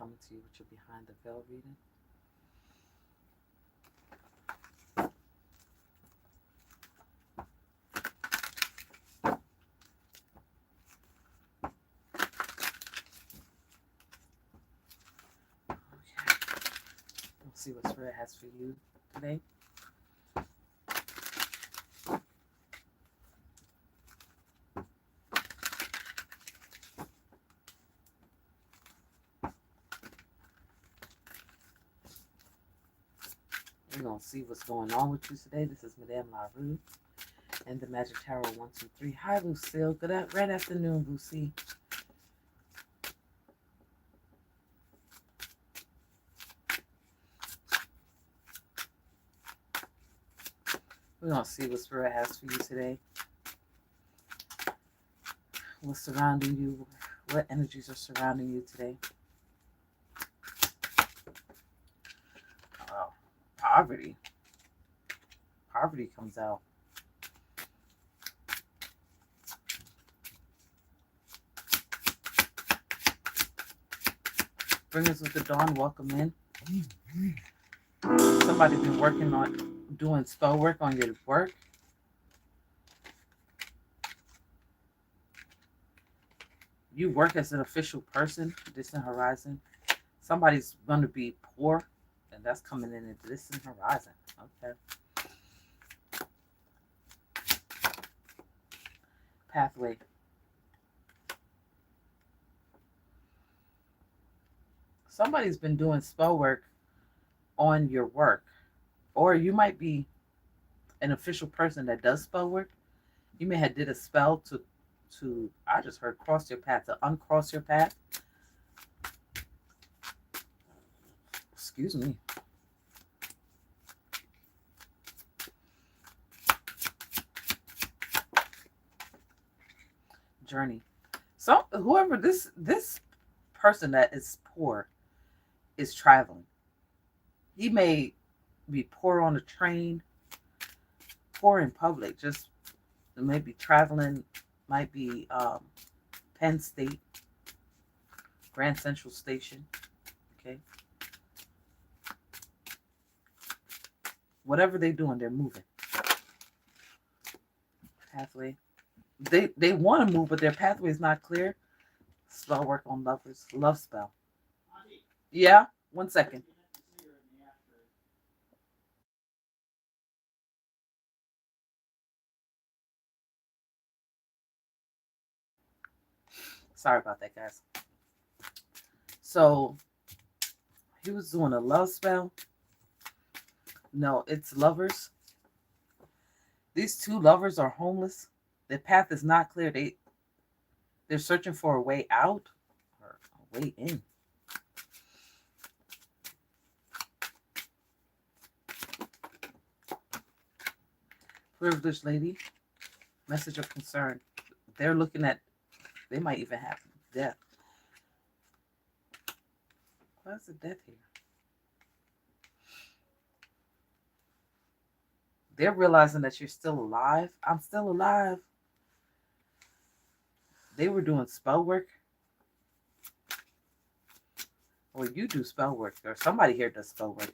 coming to you with your Behind the Veil reading. Okay. We'll see what Spirit has for you today. We're going to see what's going on with you today. This is Madame LaRue and the Magic Tarot 123. Hi, Lucille. Good afternoon, Lucy. We're going to see what Spirit has for you today. What's surrounding you? What energies are surrounding you today? Oh, poverty. Poverty comes out. Bring us with the dawn. Welcome in. Somebody been working on doing spell work on your work. You work as an official person, distant horizon. Somebody's going to be poor, and that's coming in a distant horizon. Okay. Pathway. Somebody's been doing spell work on your work, or you might be an official person that does spell work. You may have did a spell to I just heard cross your path, to uncross your path. Excuse me. Journey. So whoever this person that is poor is traveling. He may be poor on a train, poor in public, just maybe traveling, might be Penn State, Grand Central Station. Okay. Whatever they're doing, they're moving. Pathway. They want to move, but their pathway is not clear. Spell work on lovers. Love spell. Yeah, 1 second. Sorry about that, guys. So he was doing a love spell. No, it's lovers. These two lovers are homeless. Their path is not clear. They're searching for a way out or a way in. Privileged lady. Message of concern. They're looking at, they might even have death. Why is the death here? They're realizing that you're still alive. I'm still alive. They were doing spell work. Or you do spell work. Or somebody here does spell work.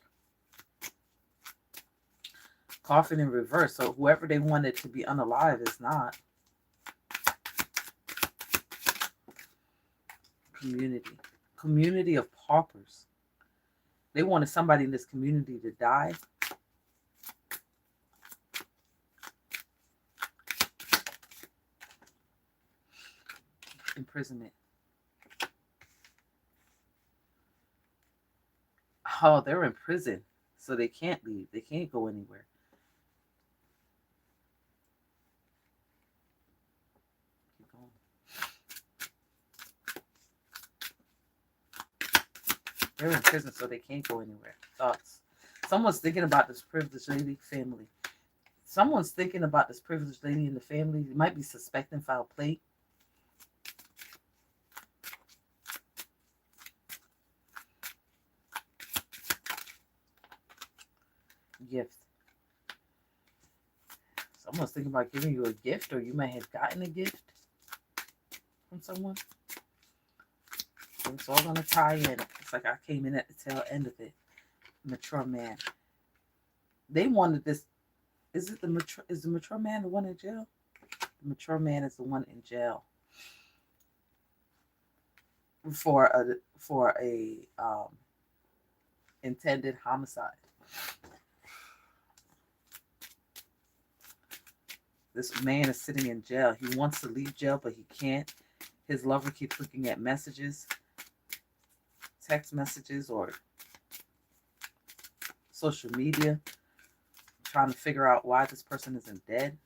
Coffin in reverse. So whoever they wanted to be unalive is not. Community. Community of paupers. They wanted somebody in this community to die. Imprisonment. Oh, they're in prison. So they can't leave. They can't go anywhere. Keep going. They're in prison, so they can't go anywhere. Thoughts. Someone's thinking about this privileged lady family. Someone's thinking about this privileged lady in the family. You might be suspecting foul play. Gift. Someone's thinking about giving you a gift, or you may have gotten a gift from someone. So it's all going to tie in. Looks like I came in at the tail end of it. Mature man. They wanted this. Is it the mature? Is the mature man the one in jail? The mature man is the one in jail for a intended homicide. This man is sitting in jail. He wants to leave jail, but he can't. His lover keeps looking at messages, text messages, or social media, trying to figure out why this person isn't dead.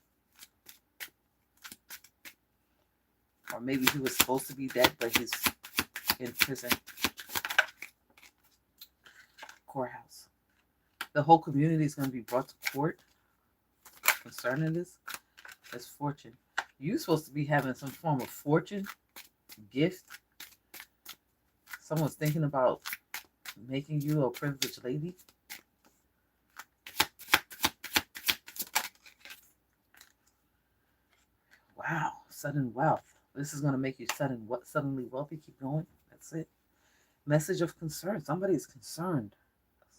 Or maybe he was supposed to be dead, but he's in prison. Courthouse. The whole community is going to be brought to court concerning this. That's fortune. You're supposed to be having some form of fortune gift. Someone's thinking about making you a privileged lady. Wow, sudden wealth. This is going to make you suddenly wealthy. Keep going. That's it. Message of concern. Somebody is concerned.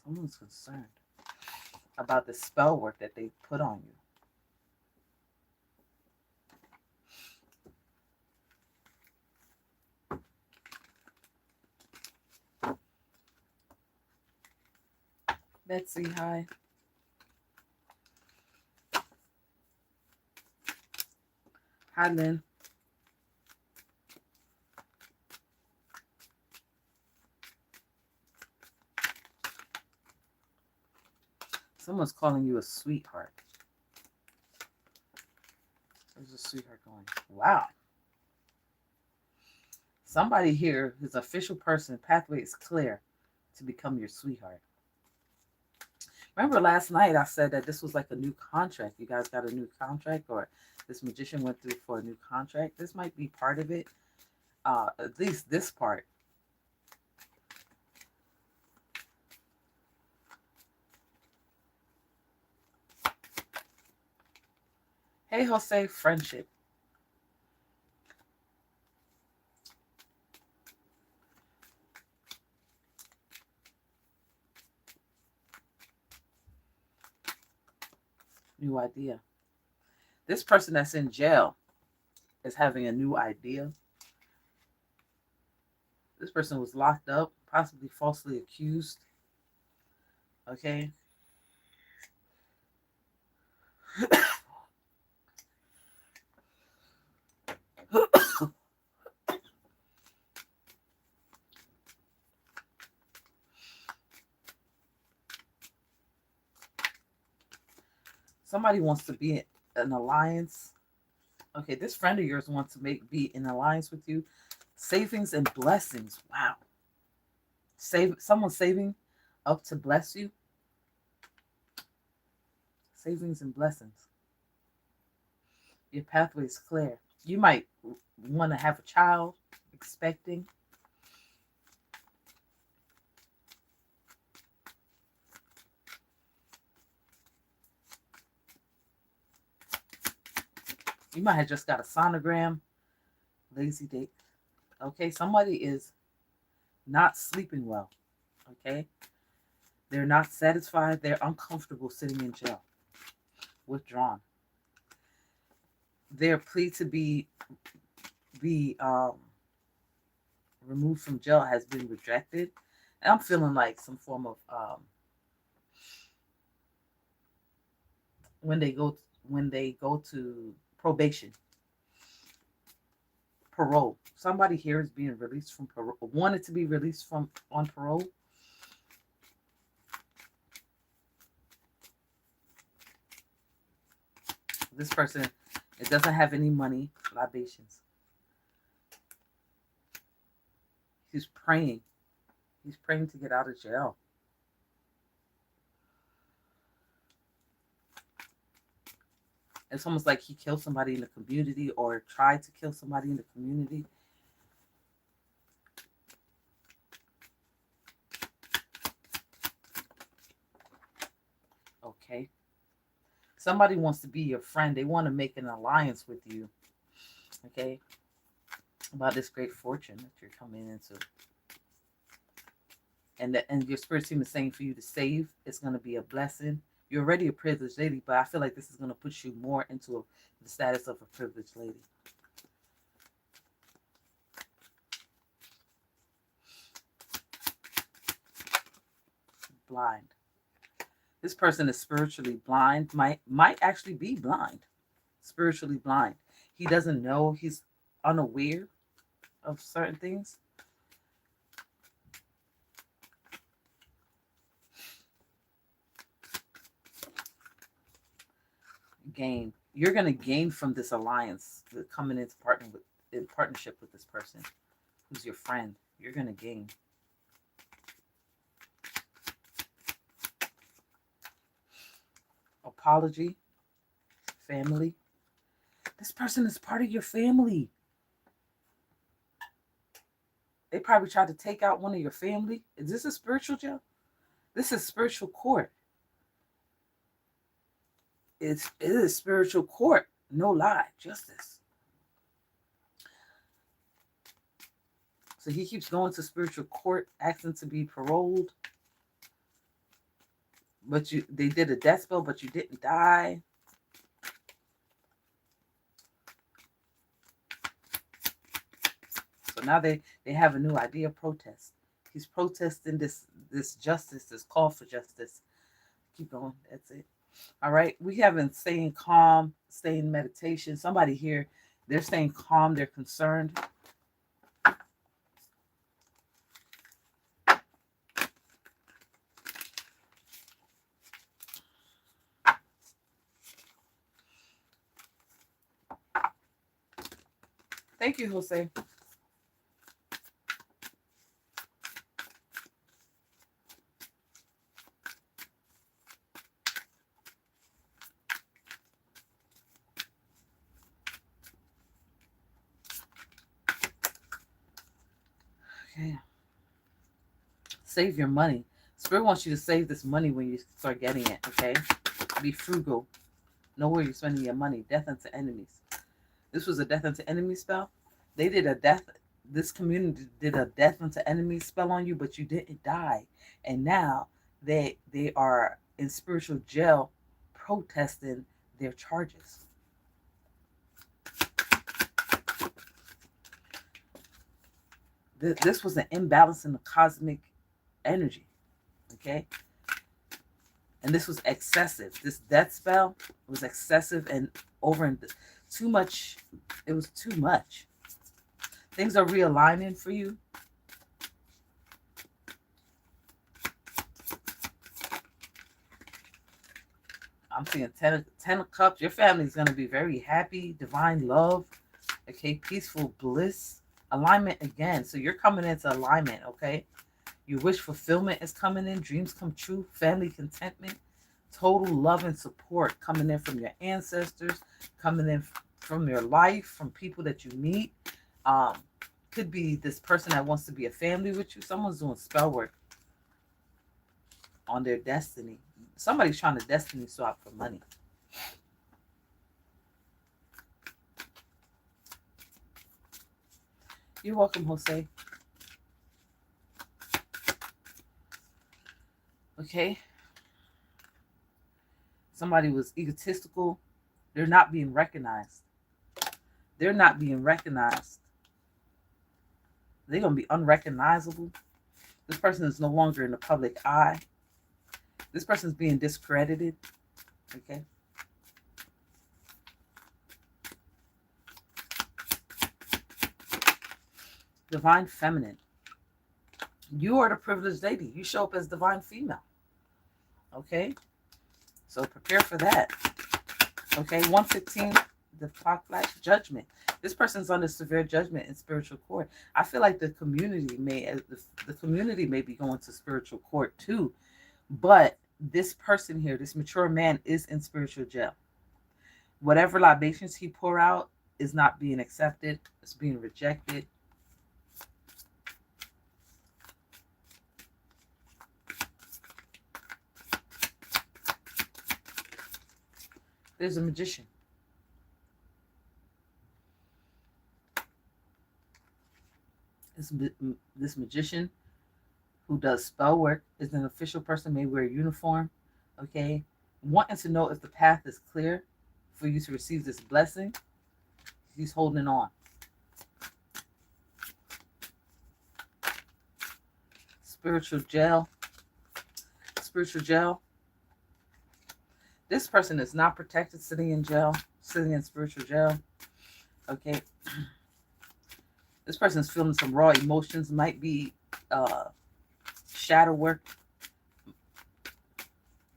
Someone's concerned about the spell work that they put on you. Betsy, hi. Hi, Lynn. Someone's calling you a sweetheart. Where's the sweetheart going? Wow. Somebody here who's an official person, pathway is clear to become your sweetheart. Remember last night I said that this was like a new contract. You guys got a new contract, or this magician went through for a new contract. This might be part of it. At least this part. Hey, Jose, friendship. New idea. This person that's in jail is having a new idea. This person was locked up, possibly falsely accused. Okay. Somebody wants to be an alliance. Okay, this friend of yours wants to be in alliance with you. Savings and blessings. Wow. Someone's saving up to bless you. Savings and blessings. Your pathway is clear. You might want to have a child, expecting. You might have just got a sonogram. Lazy date. Okay, somebody is not sleeping well. Okay, they're not satisfied. They're uncomfortable sitting in jail. Withdrawn. Their plea to be removed from jail has been rejected. And I'm feeling like some form of when they go to probation, parole. Somebody here is being released from parole, wanted to be released from on parole. This person, it doesn't have any money, libations. He's praying. He's praying to get out of jail. It's almost like he killed somebody in the community or tried to kill somebody in the community. Okay. Somebody wants to be your friend. They want to make an alliance with you. Okay. About this great fortune that you're coming into. and your spirit team is saying for you to save. It's going to be a blessing. You're already a privileged lady, but I feel like this is going to push you more into the status of a privileged lady. Blind. This person is spiritually blind, might actually be blind, spiritually blind. He doesn't know, he's unaware of certain things. Gain. You're going to gain from this alliance, coming into in partnership with this person who's your friend. You're going to gain. Apology. Family. This person is part of your family. They probably tried to take out one of your family. Is this a spiritual jail? This is spiritual court. It is spiritual court. No lie. Justice. So he keeps going to spiritual court, asking to be paroled. But they did a death spell, but you didn't die. So now they have a new idea of protest. He's protesting this justice, this call for justice. Keep going. That's it. All right. We haven't staying calm, staying meditation. Somebody here, they're staying calm. They're concerned. Thank you, Jose. Okay. Save your money. Spirit wants you to save this money when you start getting it, okay? Be frugal. Know where you're spending your money. Death unto enemies. This was a death unto enemy spell. They did a death. This community did a death unto enemy spell on you, but you didn't die. And now they are in spiritual jail protesting their charges. This was an imbalance in the cosmic energy. Okay? And this was excessive. This death spell was excessive and over and too much. It was too much. Things are realigning for you. I'm seeing 10 of Cups. Your family is going to be very happy. Divine love. Okay. Peaceful bliss. Alignment again. So you're coming into alignment. Okay. Your wish fulfillment is coming in. Dreams come true. Family contentment. Total love and support coming in from your ancestors. Coming in from your life. From people that you meet. Could be this person that wants to be a family with you. Someone's doing spell work on their destiny. Somebody's trying to destiny swap for money. You're welcome, Jose. Okay. Somebody was egotistical. They're not being recognized. They're not being recognized. They're going to be unrecognizable. This person is no longer in the public eye. This person's being discredited. Okay. Divine feminine. You are the privileged lady. You show up as divine female. Okay. So prepare for that. Okay. 115, the clock flash, judgment. This person's under severe judgment in spiritual court. I feel like the community may be going to spiritual court too. But this person here, this mature man, is in spiritual jail. Whatever libations he pour out is not being accepted. It's being rejected. There's a magician. This magician who does spell work, is an official person, may wear a uniform, okay? Wanting to know if the path is clear for you to receive this blessing. He's holding on. Spiritual jail. Spiritual jail. This person is not protected sitting in jail, sitting in spiritual jail. Okay. This person is feeling some raw emotions, might be shadow work.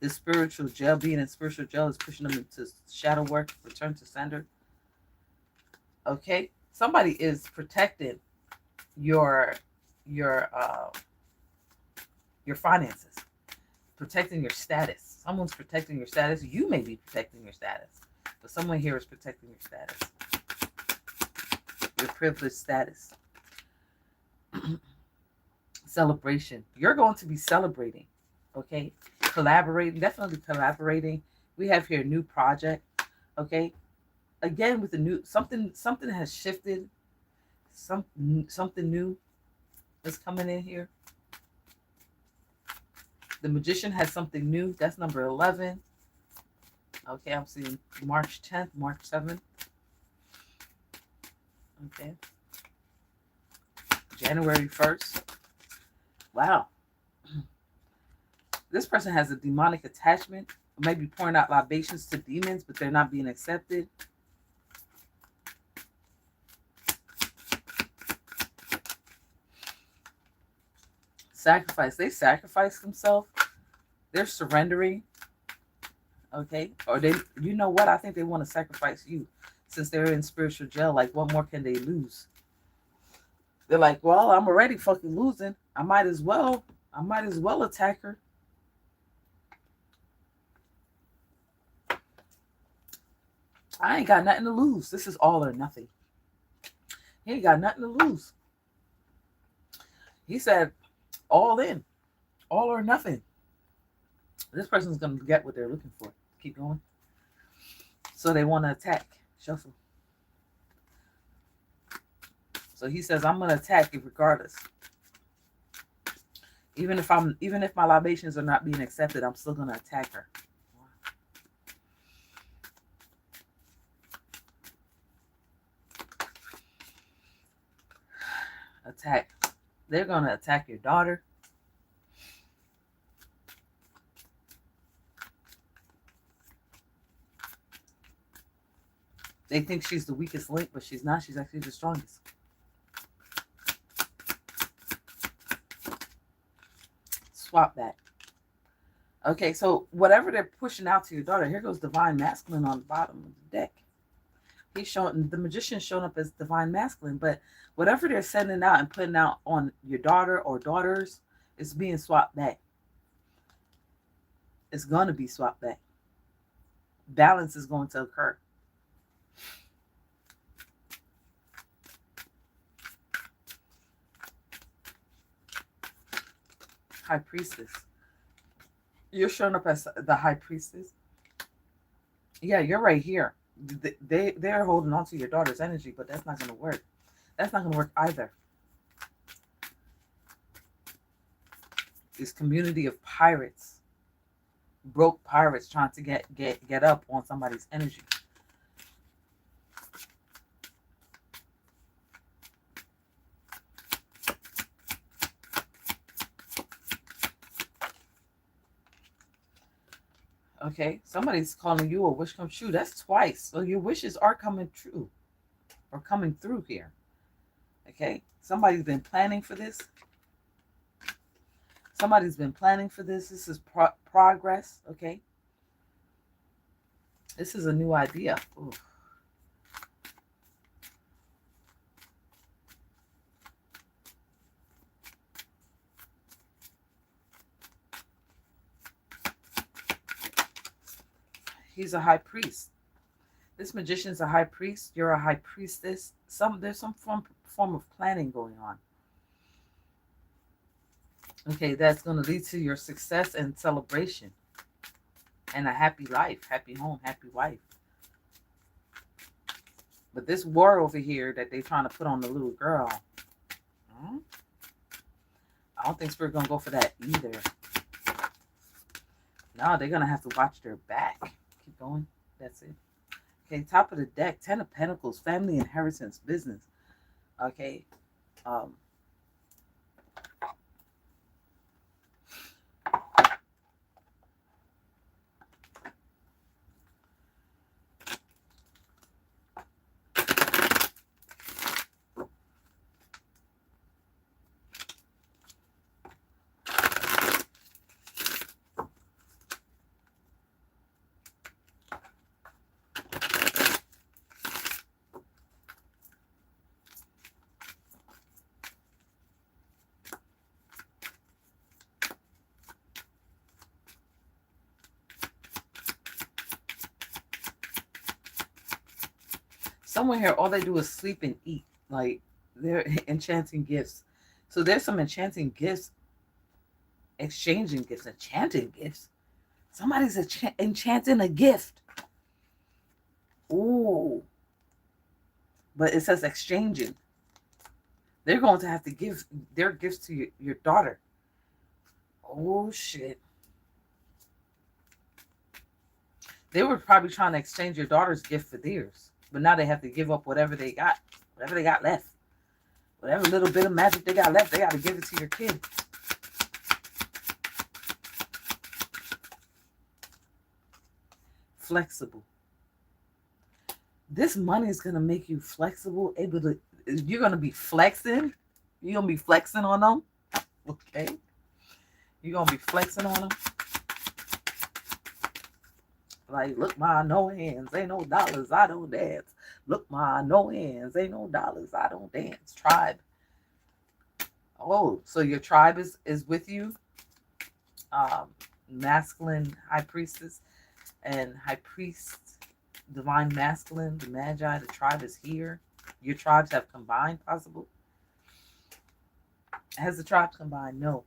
This spiritual jail, being in spiritual jail, is pushing them into shadow work, return to sender. Okay, somebody is protecting your finances, protecting your status. Someone's protecting your status. You may be protecting your status, but someone here is protecting your status, your privileged status. Celebration. You're going to be celebrating. Okay, collaborating, definitely collaborating. We have here a new project. Okay, again with the new something has shifted. Something new is coming in here. The Magician has something new. That's number 11. Okay, I'm seeing March 10th, March 7th. Okay, January 1st. Wow. This person has a demonic attachment, maybe pouring out libations to demons, but they're not being accepted. Sacrifice. They sacrifice themselves. They're surrendering. Okay. Or they, you know what? I think they want to sacrifice you since they're in spiritual jail. Like, what more can they lose? They're like, well, I'm already fucking losing. I might as well attack her. I ain't got nothing to lose. This is all or nothing. He ain't got nothing to lose. He said, all in, all or nothing. This person's going to get what they're looking for. Keep going. So they want to attack. Shuffle. So he says, I'm going to attack it regardless. Even if my libations are not being accepted, I'm still going to attack her. Attack. They're going to attack your daughter. They think she's the weakest link, but she's not. She's actually the strongest. Swap that. Okay, so whatever they're pushing out to your daughter, here goes Divine Masculine on the bottom of the deck. He's showing, the Magician's showing up as Divine Masculine, but whatever they're sending out and putting out on your daughter or daughters is being swapped back. It's going to be swapped back. Balance is going to occur. High Priestess. You're showing up as the High Priestess. Yeah, you're right here. They're holding on to your daughter's energy, but that's not going to work. That's not going to work either. This community of pirates, broke pirates trying to get up on somebody's energy. Okay, somebody's calling you a wish come true. That's twice. So your wishes are coming true or coming through here. Okay, somebody's been planning for this. Somebody's been planning for this. This is progress. Okay, this is a new idea. Ooh. He's a high priest. This magician's a high priest. You're a high priestess. There's some form of planning going on. Okay, that's going to lead to your success and celebration. And a happy life, happy home, happy wife. But this war over here that they're trying to put on the little girl. I don't think Spirit gonna go for that either. No, they're gonna have to watch their back. Keep going. That's it. Okay, top of the deck, Ten of Pentacles, family, inheritance, business. Okay. Um, someone here, all they do is sleep and eat. Like, they're enchanting gifts. So there's some enchanting gifts, exchanging gifts, enchanting gifts. Somebody's enchanting a gift. Ooh. But it says exchanging. They're going to have to give their gifts to your daughter. Oh, shit. They were probably trying to exchange your daughter's gift for theirs. But now they have to give up whatever they got left. Whatever little bit of magic they got left, they got to give it to your kid. Flexible. This money is going to make you flexible, able to, you're going to be flexing. You're going to be flexing on them. Okay. You're going to be flexing on them. Like, look, ma, no hands, ain't no dollars, I don't dance. Look, ma, no hands, ain't no dollars, I don't dance. Tribe. Oh, so your tribe is with you. Masculine high priestess and high priest, divine masculine, the magi, the tribe is here. Your tribes have combined, possible. Has the tribes combined? No.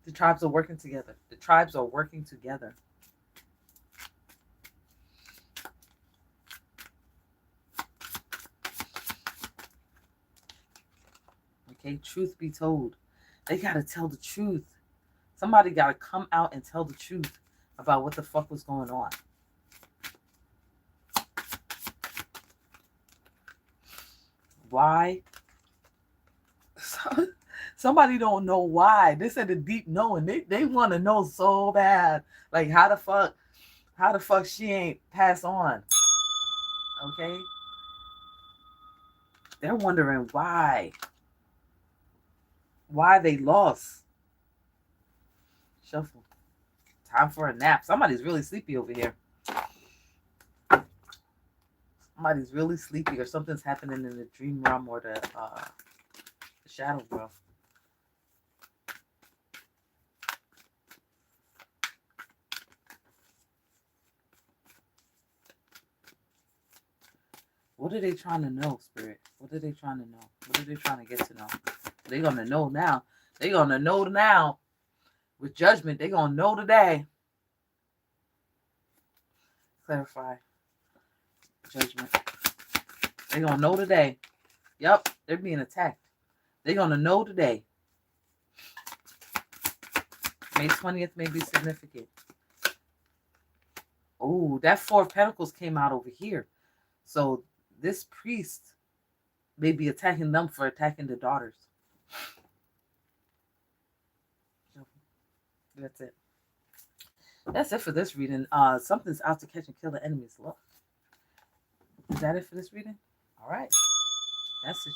The tribes are working together. The tribes are working together. Okay, truth be told. They got to tell the truth. Somebody got to come out and tell the truth about what the fuck was going on. Why? Somebody don't know why. They said a deep knowing. They want to know so bad. Like, how the fuck she ain't pass on? Okay? They're wondering why. Why they lost. Shuffle. Time for a nap. Somebody's really sleepy over here. Somebody's really sleepy, or something's happening in the dream realm or the shadow realm. What are they trying to know, Spirit? What are they trying to know? What are they trying to get to know? They're going to know now. They're going to know now. With judgment, they're going to know today. Clarify. Judgment. They're going to know today. Yep, they're being attacked. They're going to know today. May 20th may be significant. Oh, that Four of Pentacles came out over here. So this priest may be attacking them for attacking the daughters. That's it. That's it for this reading. Something's out to catch and kill the enemy's love. Is that it for this reading? All right. Message.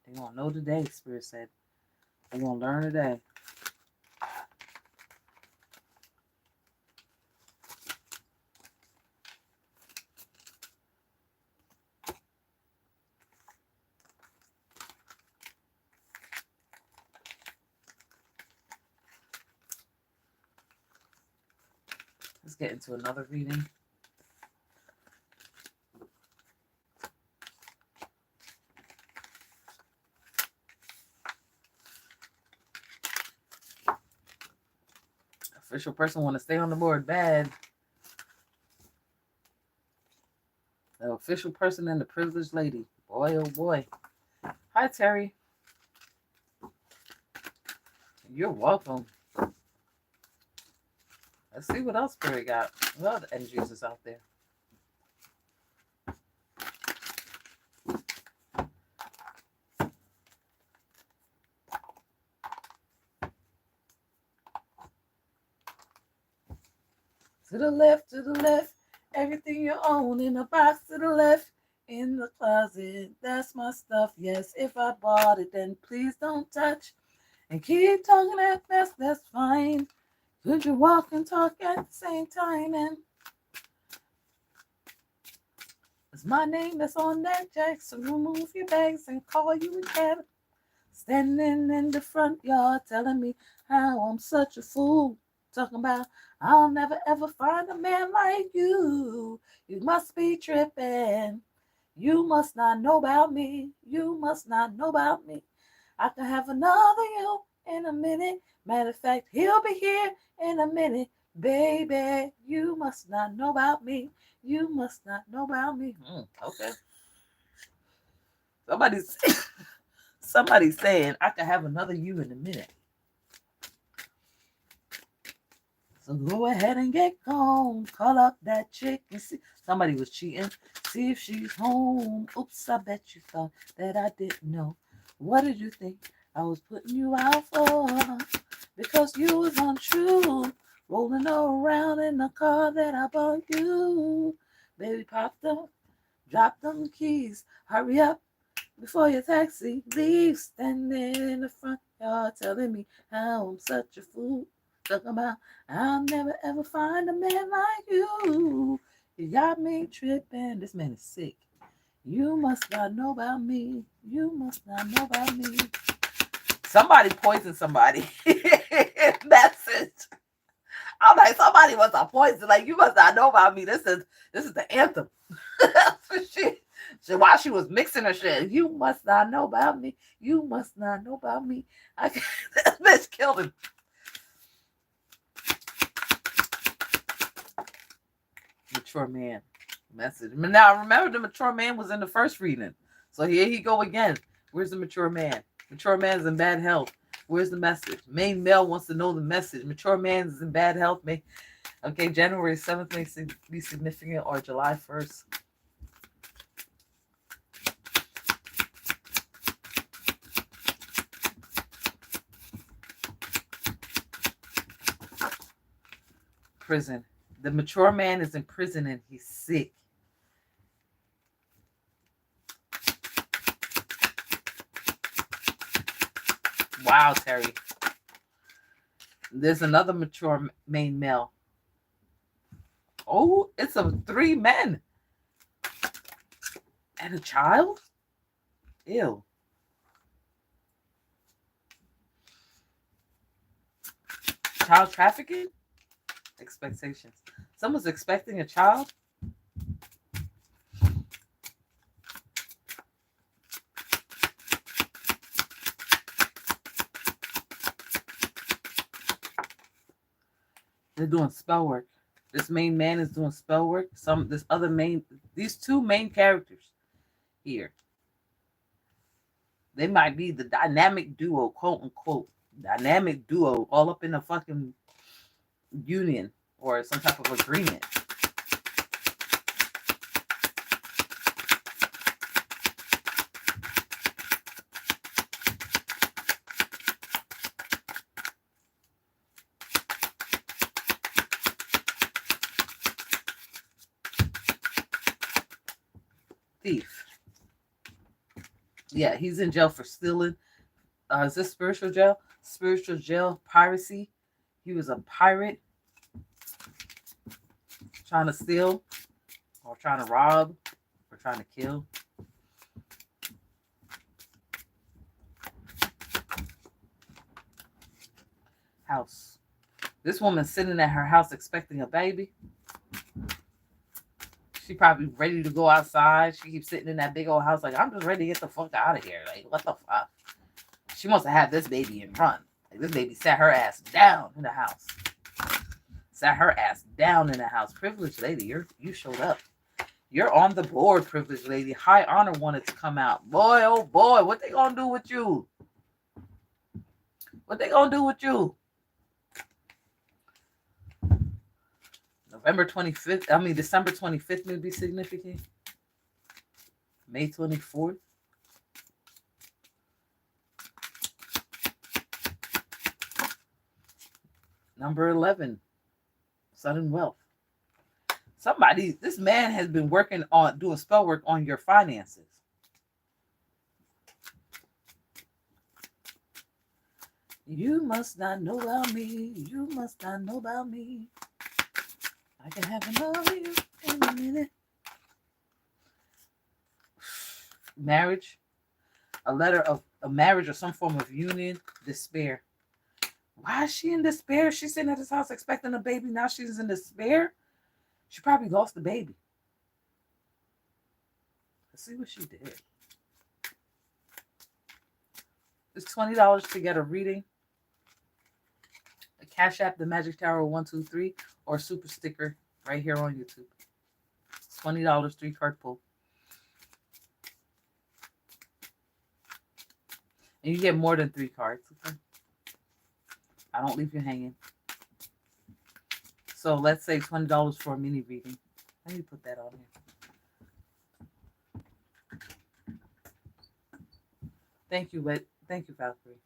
They're going to know today, Spirit said. They're going to learn today. Let's get into another reading. Official person want to stay on the board bad. The official person and the privileged lady. Boy, oh boy. Hi, Terry. You're welcome. Let's see what else Spirit got. What other energies is out there? To the left, to the left. Everything you own in a box to the left. In the closet, that's my stuff. Yes, if I bought it, then please don't touch. And keep talking that fast, that's fine. Could you walk and talk at the same time? And it's my name that's on that jack, so remove your bags and call you a cab. Standing in the front yard telling me how I'm such a fool. Talking about I'll never ever find a man like you. You must be tripping. You must not know about me. You must not know about me. I can have another you in a minute. Matter of fact, he'll be here in a minute. Baby, you must not know about me. You must not know about me. Okay. Somebody's saying I can have another you in a minute. So go ahead and get gone. Call up that chick and see. Somebody was cheating. See if she's home. Oops, I bet you thought that I didn't know. What did you think I was putting you out for? Because you was untrue. Rolling around in the car that I bought you. Baby, pop them. Drop them keys. Hurry up before your taxi leaves. Standing in the front yard telling me how I'm such a fool. Talking about I'll never ever find a man like you. You got me tripping. This man is sick. You must not know about me. You must not know about me. Somebody poisoned somebody. That's it. I'm like, somebody must have poisoned. Like, you must not know about me. This is the anthem. While she was mixing her shit, you must not know about me. You must not know about me. That bitch killed him. Mature man message. Now remember, the mature man was in the first reading, so here he go again. Where's the mature man? Mature man is in bad health. Where's the message? Main male wants to know the message. Mature man is in bad health. Okay, January 7th may be significant, or July 1st. Prison. The mature man is in prison and he's sick. Wow, Terry. There's another mature main male. Oh, it's 3 men. And a child? Ew. Child trafficking? Expectations. Someone's expecting a child? They're doing spell work. This main man is doing spell work. These 2 main characters here. They might be the dynamic duo, quote unquote. Dynamic duo, all up in a fucking union or some type of agreement. Thief. Yeah, he's in jail for stealing. Is this spiritual jail? Spiritual jail, piracy. He was a pirate trying to steal or trying to rob or trying to kill. House. This woman's sitting at her house expecting a baby. She probably ready to go outside. She keeps sitting in that big old house like, I'm just ready to get the fuck out of here. Like, what the fuck? She wants to have this baby and run. Like, this baby sat her ass down in the house. Sat her ass down in the house. Privileged lady, you showed up. You're on the board, privileged lady. High honor wanted to come out. Boy, oh boy, what they gonna do with you? What they gonna do with you? November 25th. I mean, December 25th may be significant. May 24th. Number 11. Sudden wealth. This man has been working on doing spell work on your finances. You must not know about me. You must not know about me. I can have enough of you in a minute. Marriage. A letter of a marriage or some form of union. Despair. Why is she in despair? She's sitting at his house expecting a baby. Now she's in despair. She probably lost the baby. Let's see what she did. It's $20 to get a reading. A Cashapp, the Magic Tower 123, or a super sticker right here on YouTube. It's $20, 3-card pull. And you get more than 3 cards. Okay? I don't leave you hanging. So let's say $20 for a mini reading. Let me put that on here. Thank you, Valkyrie.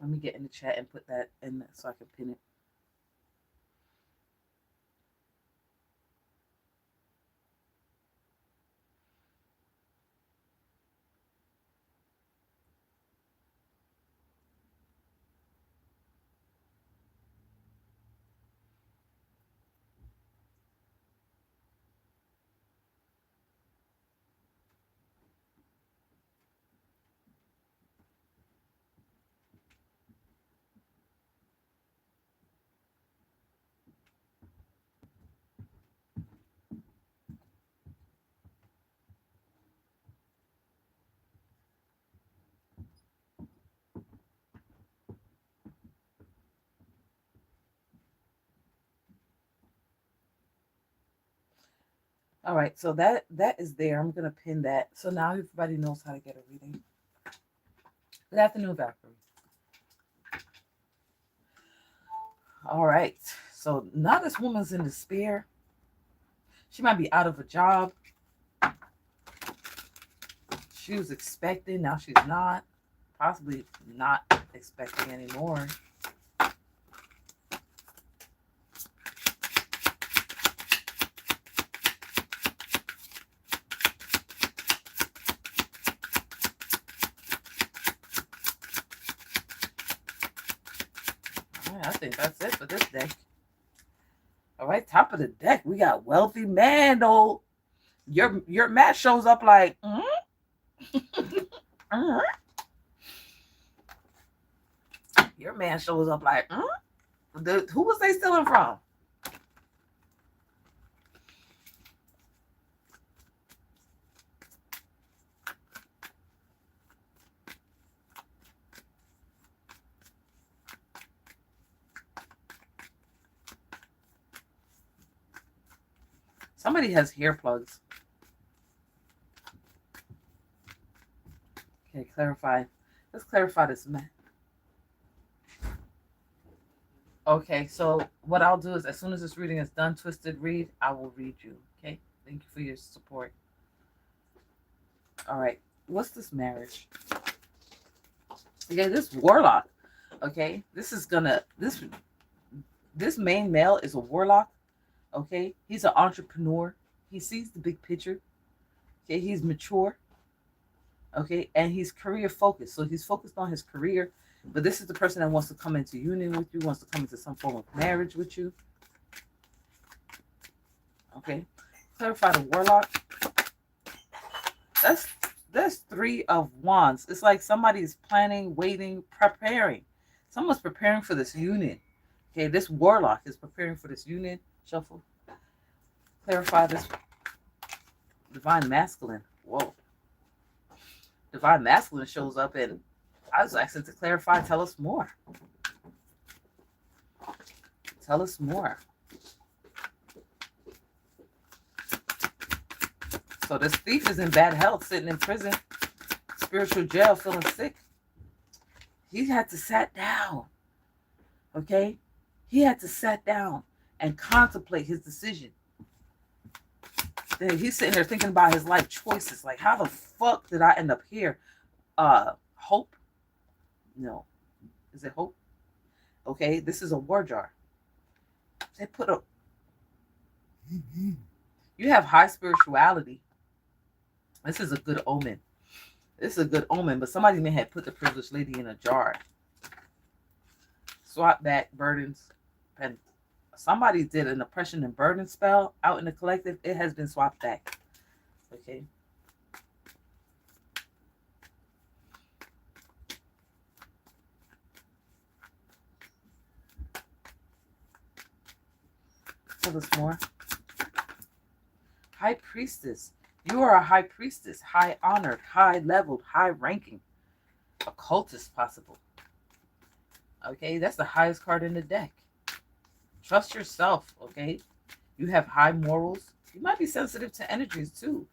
Let me get in the chat and put that in so I can pin it. All right, so that is there. I'm gonna pin that. So now everybody knows how to get a reading. Good afternoon, Valkyrie. All right, so now this woman's in despair. She might be out of a job. She was expecting, now she's not. Possibly not expecting anymore. I think that's it for this deck. All right, top of the deck, we got wealthy man. Though your match shows up like, your man shows up like, who was they stealing from? Somebody has hair plugs. Okay, clarify. Let's clarify this, man. Okay, so what I'll do is as soon as this reading is done, Twisted Read, I will read you. Okay? Thank you for your support. All right. What's this marriage? Okay, this warlock. Okay, this main male is a warlock. Okay, he's an entrepreneur. He sees the big picture. Okay, he's mature. Okay, and he's career focused. So he's focused on his career. But this is the person that wants to come into union with you, wants to come into some form of marriage with you. Okay, clarify the warlock. That's 3 of Wands. It's like somebody's planning, waiting, preparing. Someone's preparing for this union. Okay, this warlock is preparing for this union. Shuffle. Clarify this. Divine masculine. Whoa. Divine masculine shows up, and I was asking to clarify. Tell us more. Tell us more. So this thief is in bad health, sitting in prison, spiritual jail, feeling sick. He had to sat down. Okay? He had to sat down and contemplate his decision. Then he's sitting there thinking about his life choices. Like, how the fuck did I end up here? Hope? No. Is it hope? Okay, this is a war jar. They put a... You have high spirituality. This is a good omen. This is a good omen, but somebody may have put the privileged lady in a jar. Swap back burdens. And somebody did an oppression and burden spell out in the collective. It has been swapped back. Okay. Tell us more. High priestess. You are a high priestess, high honored, high leveled, high ranking. Occultist possible. Okay, that's the highest card in the deck. Trust yourself, okay? You have high morals. You might be sensitive to energies too,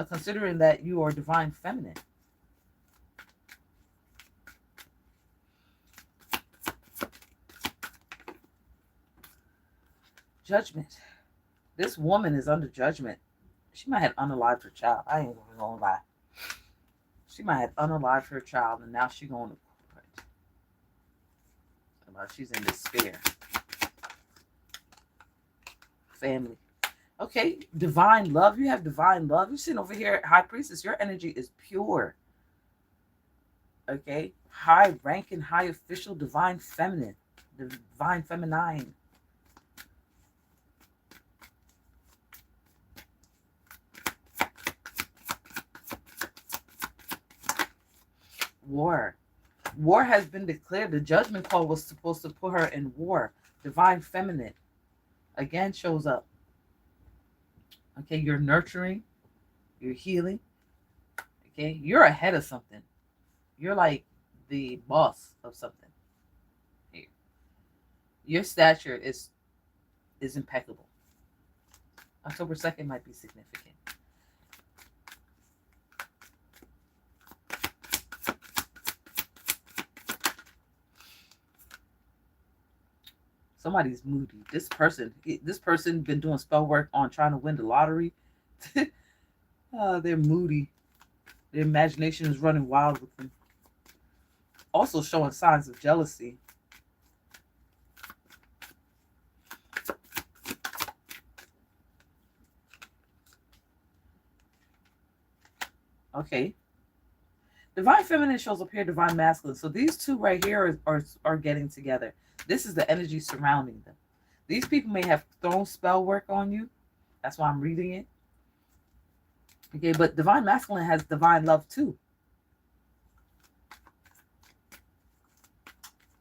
considering that you are divine feminine. Judgment. This woman is under judgment. She might have unalived her child. I ain't even gonna lie. She might have unalived her child, and now she's going to court. She's in despair. Family. Okay, divine love. You have divine love. You're sitting over here at High Priestess. Your energy is pure. Okay, high ranking, high official, divine feminine, divine feminine. War. War has been declared. The judgment call was supposed to put her in war. Divine feminine again shows up. Okay, you're nurturing, you're healing. Okay, you're ahead of something. You're like the boss of something. Here, your stature is impeccable. October 2nd might be significant. Somebody's moody. This person been doing spell work on trying to win the lottery. They're moody. Their imagination is running wild with them. Also showing signs of jealousy. Okay. Divine feminine shows up here, divine masculine. So these two right here are getting together. This is the energy surrounding them. These people may have thrown spell work on you. That's why I'm reading it. Okay, but divine masculine has divine love too.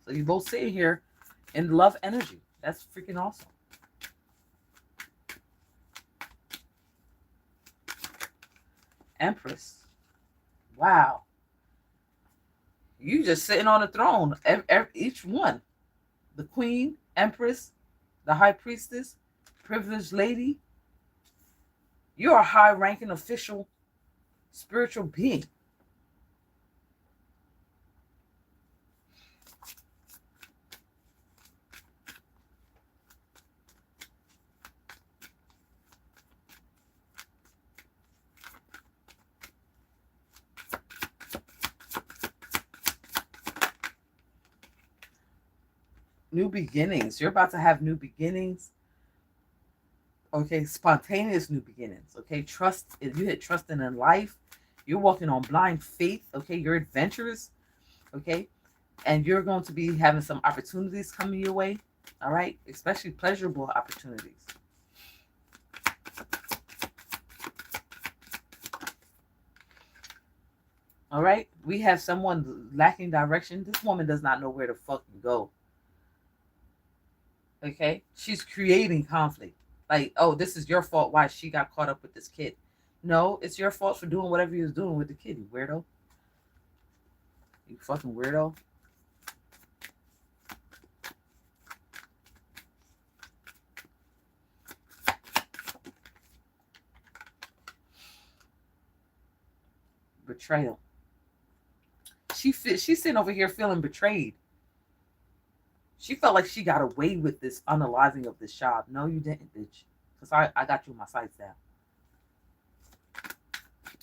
So you both sitting here in love energy. That's freaking awesome. Empress. Wow. You just sitting on a throne. Each one. The queen, empress, the high priestess, privileged lady. You're a high-ranking official spiritual being. New beginnings. You're about to have new beginnings. Okay, spontaneous new beginnings. Okay, trust. If you hit trusting in life, you're walking on blind faith. Okay, you're adventurous. Okay, and you're going to be having some opportunities coming your way. All right, especially pleasurable opportunities. All right, we have someone lacking direction. This woman does not know where to fucking go. Okay, she's creating conflict. Like, oh, this is your fault why she got caught up with this kid. No, it's your fault for doing whatever you was doing with the kid, you weirdo. You fucking weirdo. betrayal. She's sitting over here feeling betrayed. She felt like she got away with this unaliving of this child. No, you didn't, bitch. Because I got you in my sights down.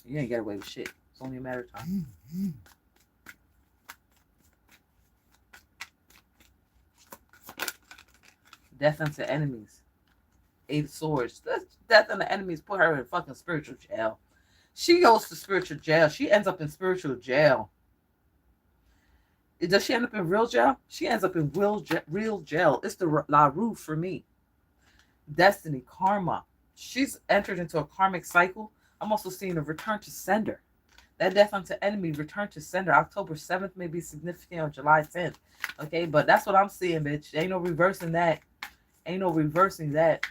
You ain't get away with shit. It's only a matter of time. Death unto enemies. 8 swords. Death unto enemies put her in fucking spiritual jail. She goes to spiritual jail. She ends up in spiritual jail. Does she end up in real jail? She ends up in real jail. It's the La Rue for me. Destiny, karma. She's entered into a karmic cycle. I'm also seeing a return to sender. That death unto enemy, return to sender. October 7th may be significant, or July 10th. Okay, but that's what I'm seeing, bitch. Ain't no reversing that. Ain't no reversing that.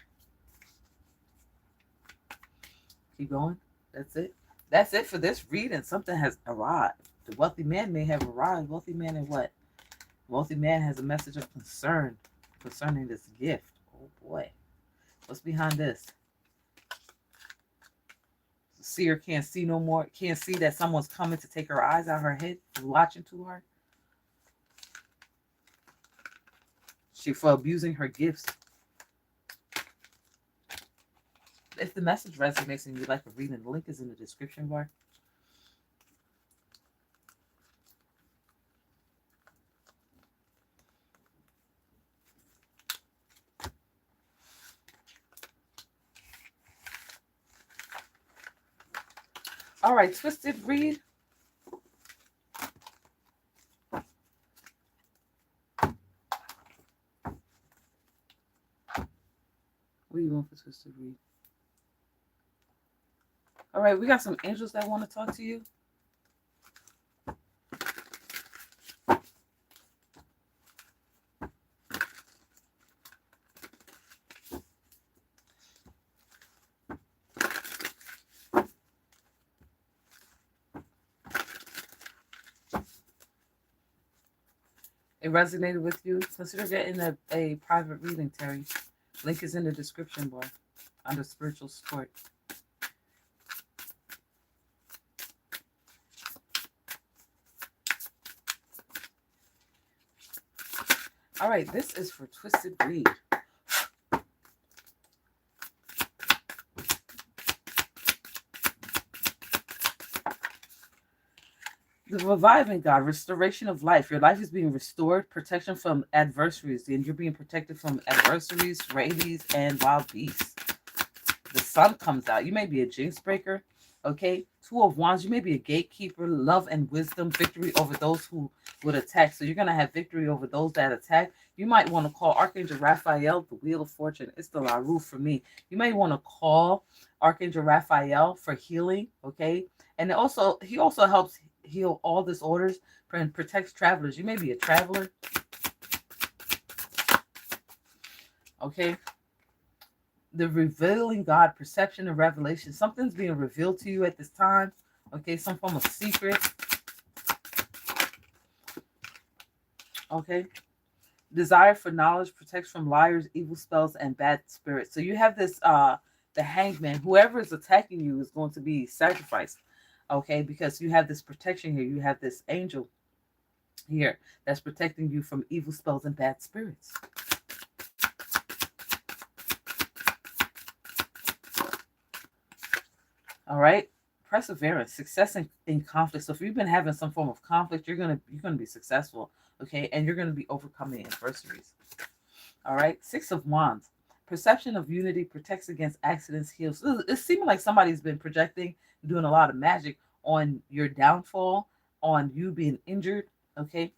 Keep going. That's it. That's it for this reading. Something has arrived. The wealthy man may have arrived. Wealthy man in what? Wealthy man has a message of concern concerning this gift. Oh boy. What's behind this? The seer can't see no more. Can't see that someone's coming to take her eyes out of her head. Watching too hard. She for abusing her gifts. If the message resonates and you'd like a reading, the link is in the description bar. All right, Twisted Read. What do you want for Twisted Read? All right, we got some angels that want to talk to you. It resonated with you, consider getting a private reading, Terry. Link is in the description bar under spiritual support. All right, this is for Twisted Read. The reviving God, restoration of life. Your life is being restored, protection from adversaries, and you're being protected from adversaries, rabies, and wild beasts. The sun comes out. You may be a jinx breaker, okay? 2 of Wands, you may be a gatekeeper, love and wisdom, victory over those who would attack. So you're going to have victory over those that attack. You might want to call Archangel Raphael, the Wheel of Fortune. It's the La Rue for me. You may want to call Archangel Raphael for healing, okay? And also, he also helps heal all disorders and protects travelers. You may be a traveler. Okay. The revealing God, perception and revelation. Something's being revealed to you at this time. Okay. Some form of secret. Okay. Desire for knowledge protects from liars, evil spells, and bad spirits. So you have this, the hangman. Whoever is attacking you is going to be sacrificed. Okay, because you have this protection here. You have this angel here that's protecting you from evil spells and bad spirits. All right, perseverance, success in conflict. So if you've been having some form of conflict, you're gonna be successful. Okay, and you're gonna be overcoming adversaries. All right, 6 of Wands. Perception of unity protects against accidents, heals. It's seeming like somebody's been projecting, doing a lot of magic on your downfall, on you being injured, okay?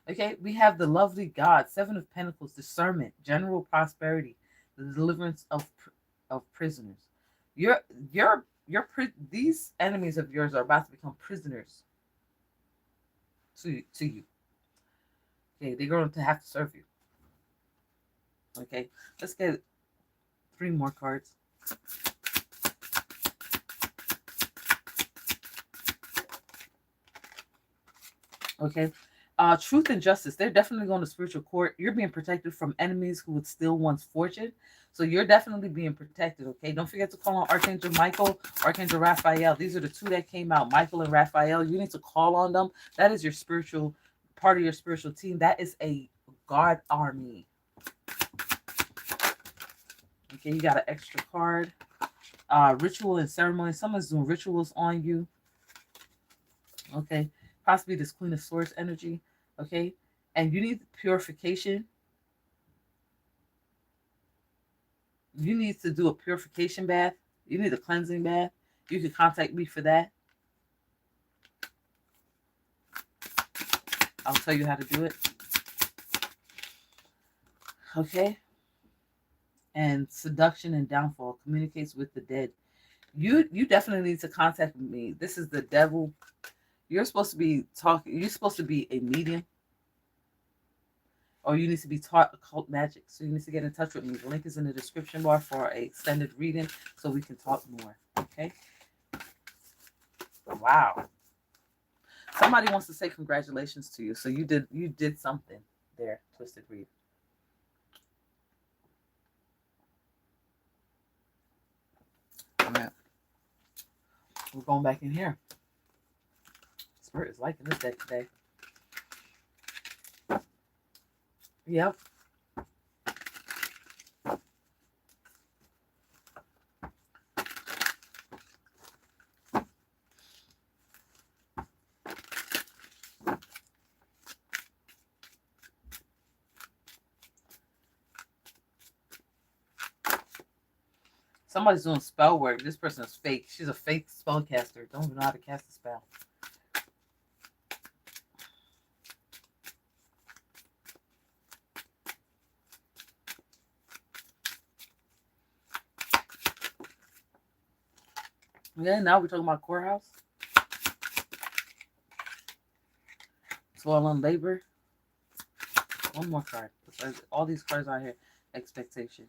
Okay, we have the lovely God, 7 of Pentacles, discernment, general prosperity, the deliverance of prisoners. These enemies of yours are about to become prisoners to you. Okay, they're going to have to serve you. Okay, let's get 3 more cards. Okay, Truth and justice. They're definitely going to spiritual court. You're being protected from enemies who would steal one's fortune. So you're definitely being protected, okay? Don't forget to call on Archangel Michael, Archangel Raphael. These are the two that came out, Michael and Raphael. You need to call on them. That is your spiritual part of your spiritual team. That is a guard army. Okay, you got an extra card. Ritual and ceremony. Someone's doing rituals on you. Okay, possibly this Queen of Swords energy. Okay, and you need purification. You need to do a purification bath. You need a cleansing bath. You can contact me for that. I'll tell you how to do it. Okay. And seduction and downfall communicates with the dead. You definitely need to contact me. This is the devil. You're supposed to be talking. You're supposed to be a medium. Or you need to be taught occult magic. So you need to get in touch with me. The link is in the description bar for an extended reading so we can talk more. Okay? Wow. Somebody wants to say congratulations to you. So you did something there, Twisted Read. All right. We're going back in here. Spirit is liking this deck today. Yep. Somebody's doing spell work. This person is fake. She's a fake spellcaster. Don't even know how to cast a spell. Yeah, now we're talking about courthouse. Toil and labor. One more card. All these cards out here. Expectation.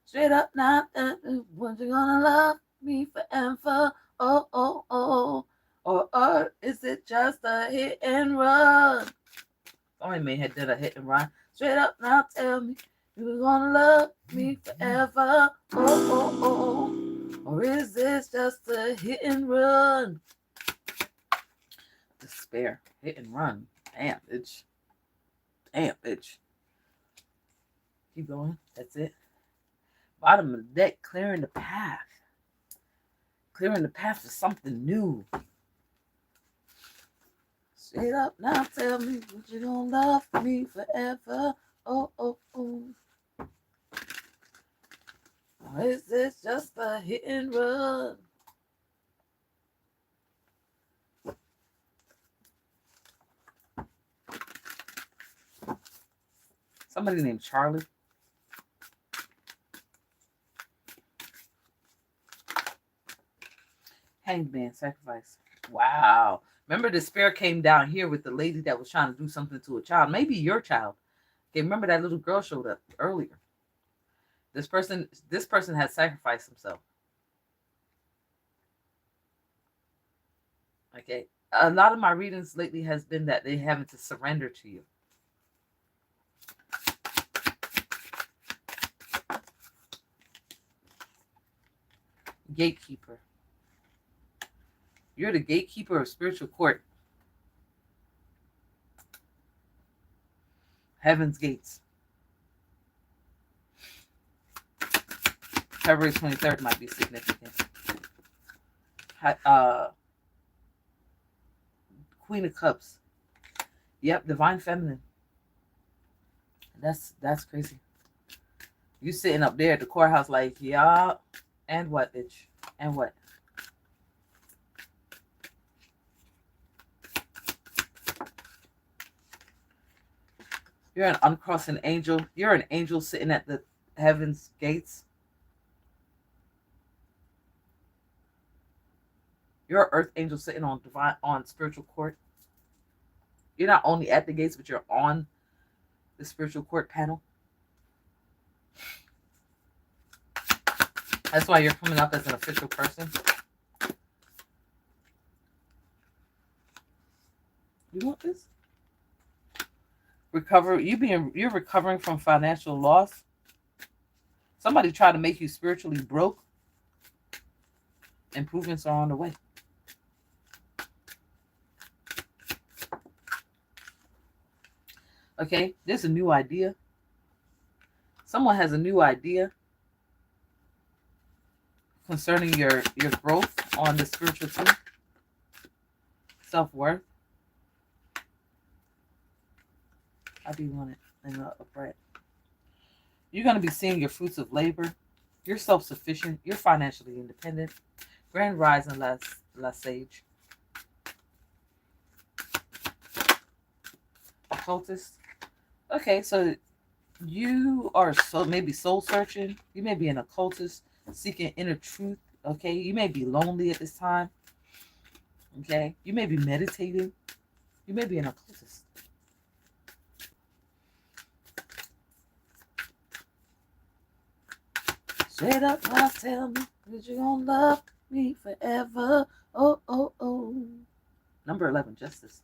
Straight up now, when you gonna love me forever? Oh, oh, oh. Or is it just a hit and run? Somebody may have did a hit and run. Straight up now, tell me you gonna love me forever? Oh, oh, oh. Or is this just a hit and run? Despair. Hit and run. Damn, bitch. Damn, bitch. Keep going. That's it. Bottom of the deck, clearing the path. Clearing the path for something new. Straight up now, tell me, would you gonna love me forever? Oh, oh, oh. Or is this just a hit and run? Somebody named Charlie. Hanged man, sacrifice. Wow. Remember the spirit came down here with the lady that was trying to do something to a child. Maybe your child. Okay, remember that little girl showed up earlier. This person has sacrificed himself. Okay. A lot of my readings lately has been that they having to surrender to you. Gatekeeper. You're the gatekeeper of spiritual court. Heaven's gates. February 23rd might be significant. Queen of Cups. Yep, divine feminine. That's crazy. You sitting up there at the courthouse like, yeah, and what, bitch? And what? You're an uncrossing angel. You're an angel sitting at the heaven's gates. You're an earth angel sitting on spiritual court. You're not only at the gates, but you're on the spiritual court panel. That's why you're coming up as an official person. You want this? You're recovering from financial loss. Somebody tried to make you spiritually broke. Improvements are on the way. Okay, there's a new idea. Someone has a new idea concerning your growth on the spiritual team. Self-worth. How do you want it in the upright? You're going to be seeing your fruits of labor. You're self-sufficient. You're financially independent. Grand rising, La Sage. Occultist. Okay, so you are maybe soul searching. You may be an occultist seeking inner truth. Okay, you may be lonely at this time. Okay, you may be meditating. You may be an occultist. Straight up, now tell me that you're gonna love me forever. Oh, oh, oh. Number 11, justice.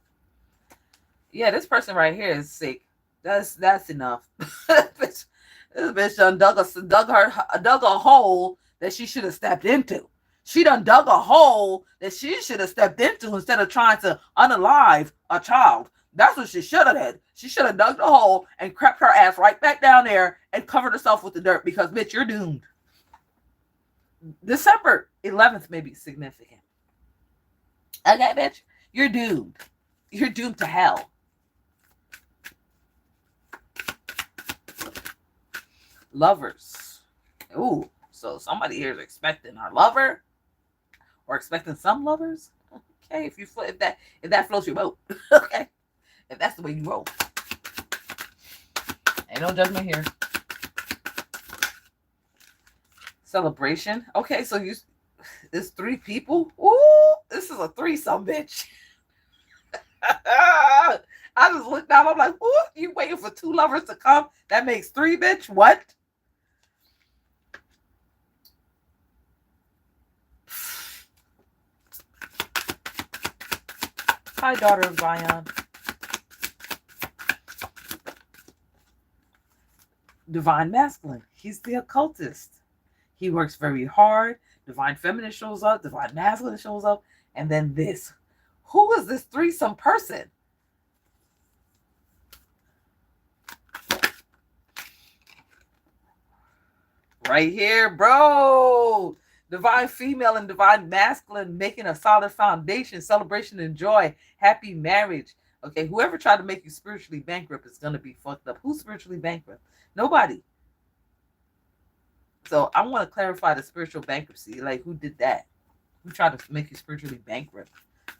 Yeah, this person right here is sick. That's enough. This bitch done dug a hole that she should have stepped into. She done dug a hole that she should have stepped into instead of trying to unalive a child. That's what she should have did. She should have dug the hole and crept her ass right back down there and covered herself with the dirt because, bitch, you're doomed. December 11th may be significant. Okay, bitch, you're doomed. You're doomed to hell. Lovers. Ooh, so somebody here is expecting our lover or expecting some lovers. Okay, if that floats your boat. Okay, if that's the way you roll. Ain't no judgment here. Celebration. Okay, so there's 3 people. Ooh, this is a threesome, bitch. I just looked down. I'm like, ooh, you waiting for 2 lovers to come? That makes 3, bitch. What? Hi, daughter of Zion. Divine masculine. He's the occultist. He works very hard. Divine feminine shows up. Divine masculine shows up. And then this. Who is this threesome person? Right here, bro. Divine female and divine masculine making a solid foundation, celebration and joy, happy marriage. Okay, whoever tried to make you spiritually bankrupt is going to be fucked up. Who's spiritually bankrupt? Nobody. So I want to clarify the spiritual bankruptcy. Like, who did that? Who tried to make you spiritually bankrupt?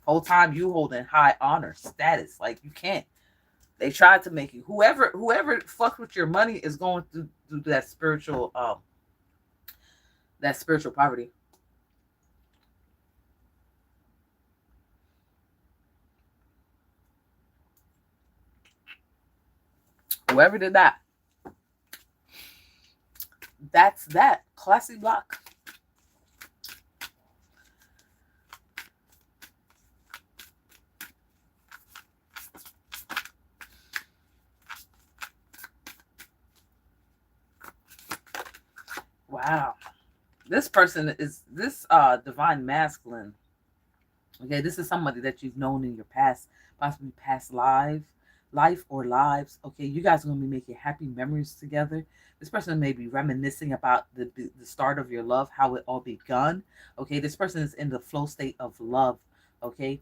Whole time you holding high honor status. Like, you can't. They tried to make you. Whoever fucked with your money is going through that spiritual poverty. Whoever did that. That's that. Classy block. Wow. This person is this divine masculine. Okay, this is somebody that you've known in your past, possibly past life or lives. Okay, you guys are going to be making happy memories together. This person may be reminiscing about the start of your love, how it all begun. Okay, this person is in the flow state of love. Okay,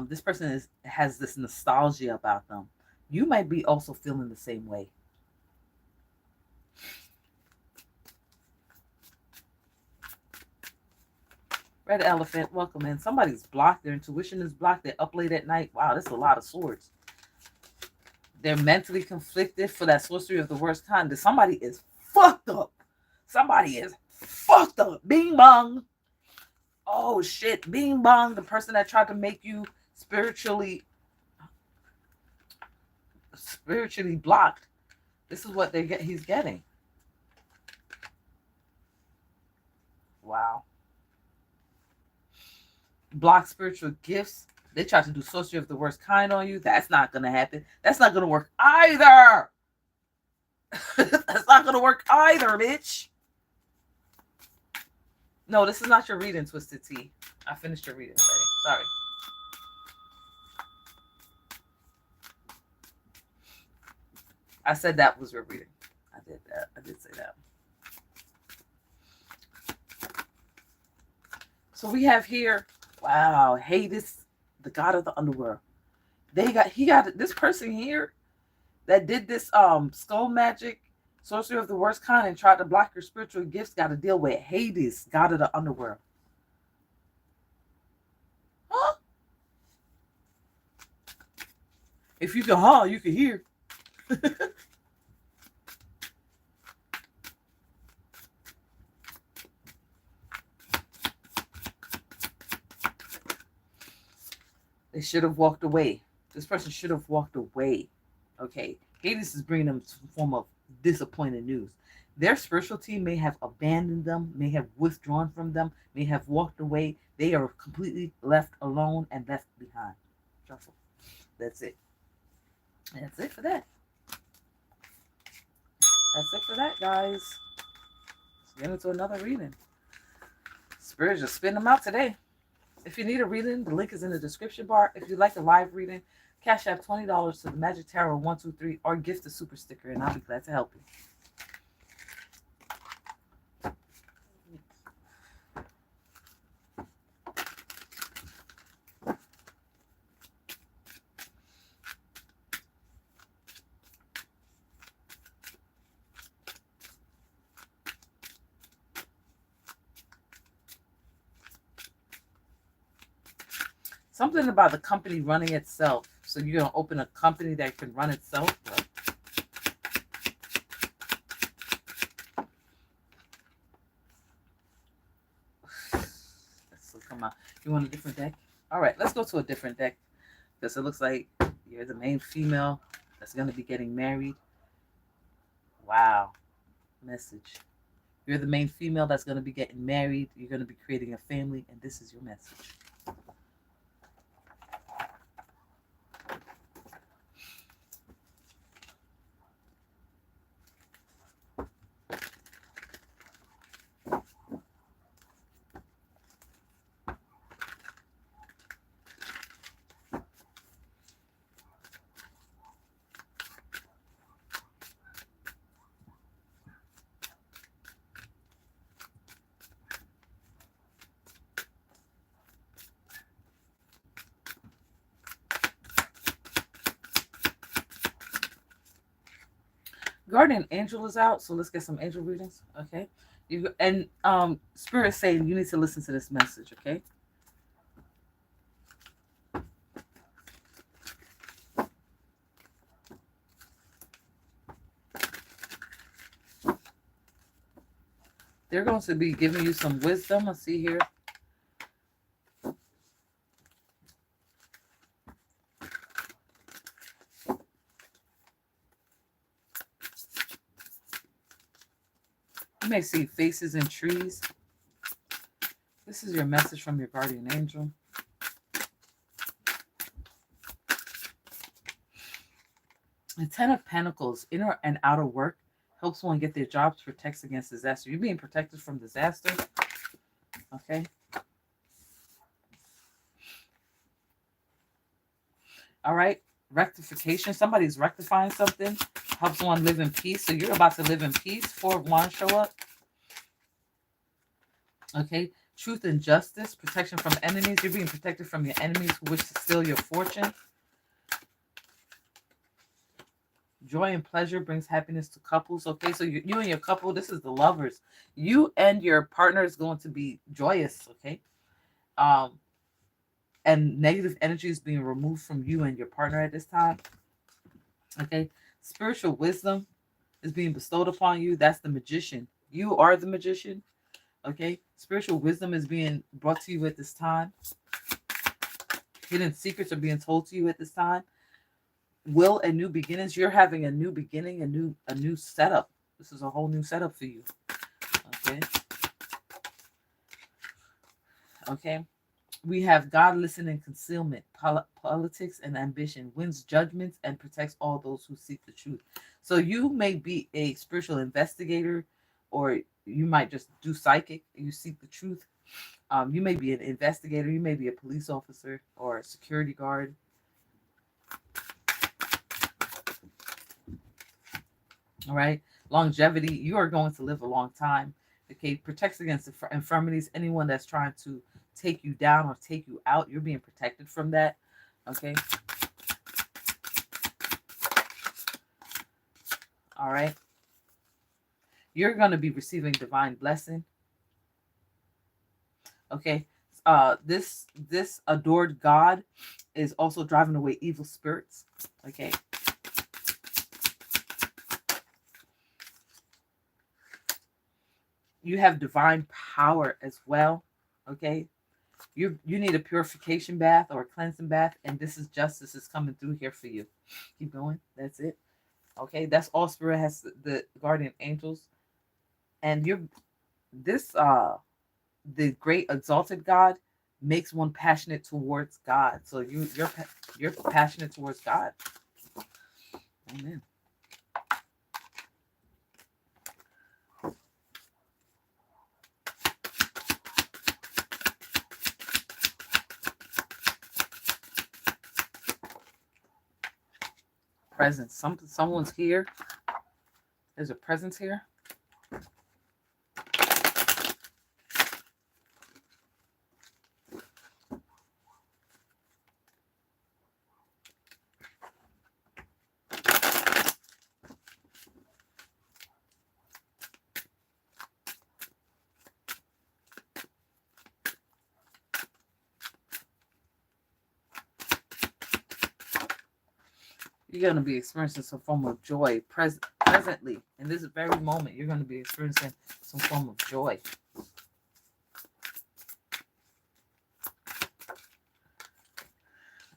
this person has this nostalgia about them. You might be also feeling the same way. Red elephant, welcome in. Somebody's blocked. Their intuition is blocked. They're up late at night. Wow, that's a lot of swords. They're mentally conflicted for that sorcery of the worst kind. Somebody is fucked up. Somebody is fucked up. Bing bong. Oh shit. Bing bong. The person that tried to make you spiritually blocked. This is what he's getting. Wow. Block spiritual gifts. They tried to do sorcery of the worst kind on you. That's not going to happen. That's not going to work either. That's not going to work either, bitch. No, this is not your reading, Twisted Tea. I finished your reading already. Sorry. I said that was your reading. I did that. I did say that. So we have here, wow, Hades, the god of the underworld. He got this person here that did this skull magic, sorcery of the worst kind, and tried to block your spiritual gifts. Got to deal with Hades, god of the underworld. Huh? If you can, you can hear. They should have walked away. This person should have walked away. Okay. Hades is bringing them some form of disappointing news. Their spiritual team may have abandoned them, may have withdrawn from them, may have walked away. They are completely left alone and left behind. Shuffle. That's it. That's it for that. That's it for that, guys. Let's get into another reading. Spirit just spin them out today. If you need a reading, the link is in the description bar. If you'd like a live reading, Cashapp $20 to the Magic Tarot 123 or gift a super sticker, and I'll be glad to help you. Something about the company running itself. So you're going to open a company that can run itself. Right? Let's come out. You want a different deck? All right, let's go to a different deck. Because it looks like you're the main female that's going to be getting married. Wow. Message. You're the main female that's going to be getting married. You're going to be creating a family. And this is your message. Guardian Angel is out, so let's get some angel readings, okay? Spirit saying you need to listen to this message, okay? They're going to be giving you some wisdom. Let's see here. You may see faces in trees. This is your message from your guardian angel. The Ten of Pentacles, inner and outer work, helps one get their jobs, protects against disaster. You're being protected from disaster. Okay. All right. Rectification. Somebody's rectifying something. Helps one live in peace. So you're about to live in peace. Four of Wands show up. Okay. Truth and justice. Protection from enemies. You're being protected from your enemies who wish to steal your fortune. Joy and pleasure brings happiness to couples. Okay. So you and your couple, this is the lovers. You and your partner is going to be joyous. Okay. And negative energy is being removed from you and your partner at this time. Okay. Spiritual wisdom is being bestowed upon you. That's the magician. You are the magician. Okay. Spiritual wisdom is being brought to you at this time. Hidden secrets are being told to you at this time. Will and new beginnings. You're having a new beginning, a new setup. This is a whole new setup for you. Okay. Okay. We have God listening concealment, politics, and ambition, wins judgments, and protects all those who seek the truth. So you may be a spiritual investigator, or you might just do psychic. You seek the truth. You may be an investigator. You may be a police officer or a security guard. All right. Longevity. You are going to live a long time. Okay. Protects against infirmities. Anyone that's trying to take you down or take you out, you're being protected from that. Okay. All right. You're going to be receiving divine blessing. Okay. This adored God is also driving away evil spirits. Okay. You have divine power as well. Okay. You need a purification bath or a cleansing bath, and this is justice is coming through here for you. Keep going. That's it. Okay. That's all spirit has, the guardian angels. And you're this the great exalted God makes one passionate towards God. So you're passionate towards God. Amen. Presence. Someone's here. There's a presence here. You're going to be experiencing some form of joy presently. In this very moment, you're going to be experiencing some form of joy.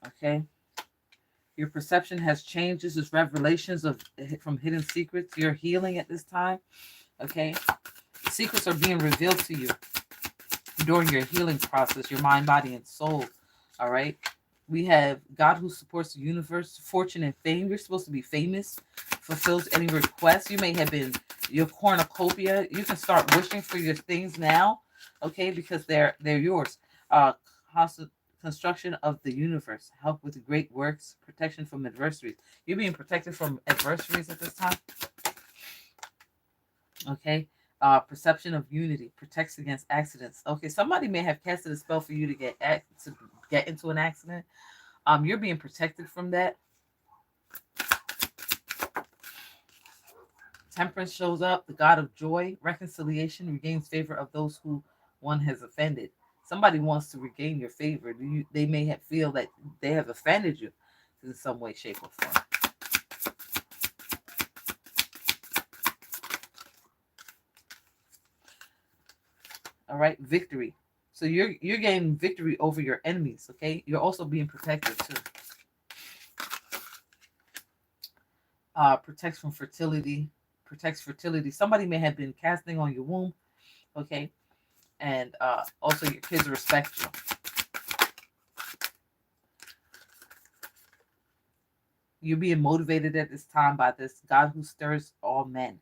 Okay. Your perception has changed. This is revelations from hidden secrets. You're healing at this time. Okay. Secrets are being revealed to you during your healing process, your mind, body, and soul. All right. We have God who supports the universe, fortune, and fame. You're supposed to be famous, fulfills any request. You may have been your cornucopia. You can start wishing for your things now, okay, because they're yours. Constant construction of the universe, help with great works, protection from adversaries. You're being protected from adversaries at this time, okay. Perception of unity protects against accidents. Okay, somebody may have casted a spell for you to get into an accident. You're being protected from that. Temperance shows up. The God of joy, reconciliation, regains favor of those who one has offended. Somebody wants to regain your favor. They may feel that they have offended you in some way, shape, or form. All right, victory. So you're gaining victory over your enemies. Okay, you're also being protected too. Protects from fertility. Protects fertility. Somebody may have been casting on your womb. Okay, and also your kids respect you. You're being motivated at this time by this God who stirs all men.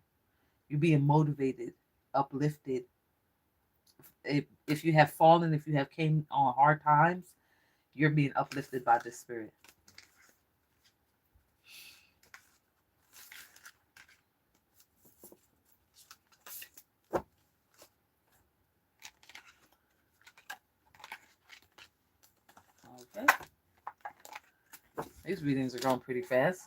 You're being motivated, uplifted. If you have fallen, if you have came on hard times, you're being uplifted by this spirit. Okay. These readings are going pretty fast.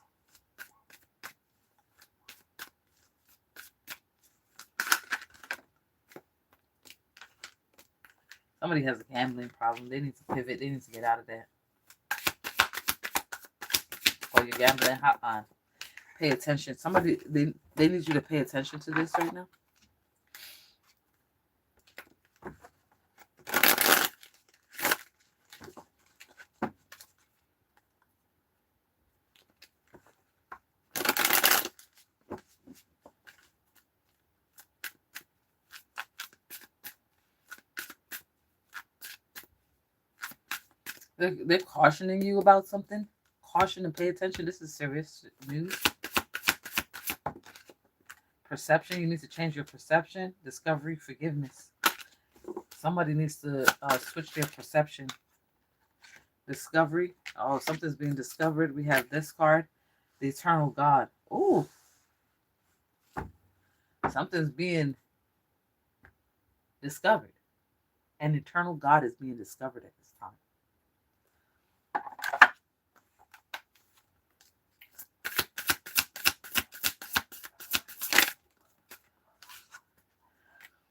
Somebody has a gambling problem. They need to pivot. They need to get out of that. Or your gambling hotline. Pay attention. Somebody, they need you to pay attention to this right now. They're cautioning you about something. Caution and pay attention. This is serious news. Perception. You need to change your perception. Discovery. Forgiveness. Somebody needs to switch their perception. Discovery. Oh, something's being discovered. We have this card. The Eternal God. Ooh. Something's being discovered. An eternal God is being discovered at this time.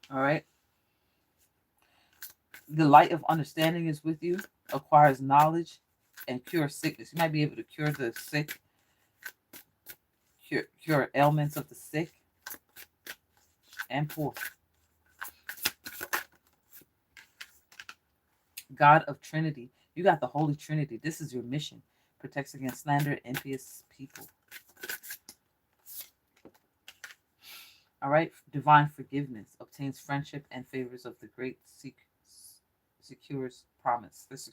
All right. The light of understanding is with you, acquires knowledge, and cures sickness. You might be able to cure the sick, cure ailments of the sick and poor. God of Trinity. You got the Holy Trinity. This is your mission. Protects against slander, impious people. All right. Divine forgiveness. Obtains friendship and favors of the great secures promise. This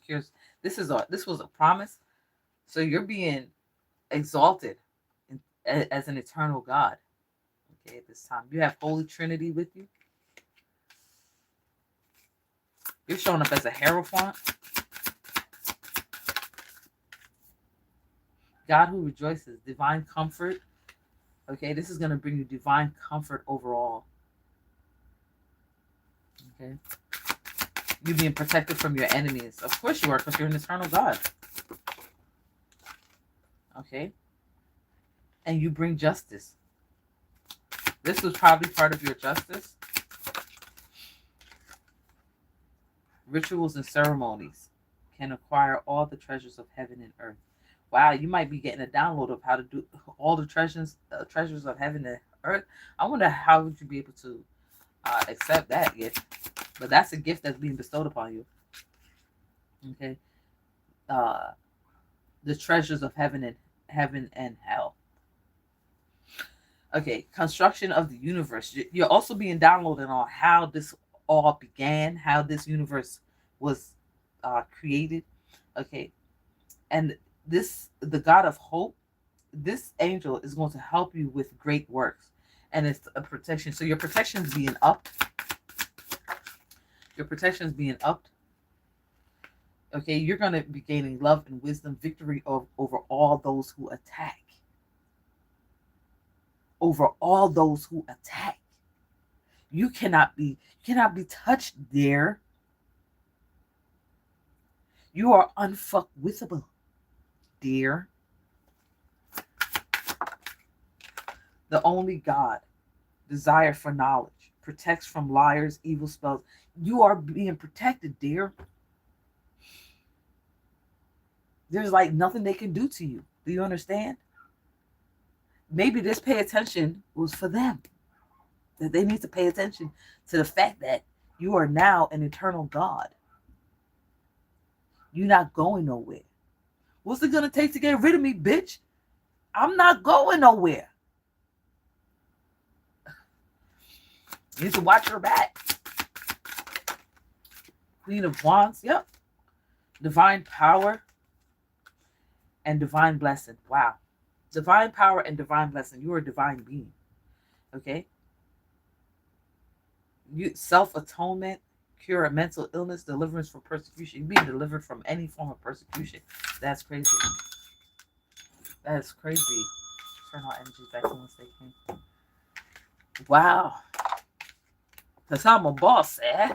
was a promise. So you're being exalted as an eternal God. Okay, at this time. You have Holy Trinity with you. You're showing up as a Hierophant. God who rejoices, divine comfort. Okay, this is going to bring you divine comfort overall. Okay. You being protected from your enemies. Of course you are, because you're an eternal God. Okay. And you bring justice. This was probably part of your justice. Rituals and ceremonies can acquire all the treasures of heaven and earth. Wow, you might be getting a download of how to do all the treasures of heaven and earth. I wonder how would you be able to accept that gift. But that's a gift that's being bestowed upon you. Okay. The treasures of heaven and hell. Okay, construction of the universe. You're also being downloaded on how this all began, how this universe was created. Okay, and the God of hope, this angel is going to help you with great works, and it's a protection. So your protection is being upped. Your protection is being upped. Okay, you're going to be gaining love and wisdom, victory over all those who attack. Over all those who attack. You cannot be touched there. You are unfuckwithable, dear. The only God, desire for knowledge, protects from liars, evil spells. You are being protected, dear. There's like nothing they can do to you. Do you understand? Maybe this pay attention was for them. That they need to pay attention to the fact that you are now an eternal God. You're not going nowhere. What's it gonna take to get rid of me, bitch? I'm not going nowhere. You need to watch your back. Queen of Wands, yep. Divine power and divine blessing. Wow. Divine power and divine blessing. You are a divine being. Okay? You self-atonement, cure a mental illness, deliverance from persecution. You're being delivered from any form of persecution. That's crazy. That is crazy. Turn our energies back to once they came. Wow. Because I'm a boss, eh?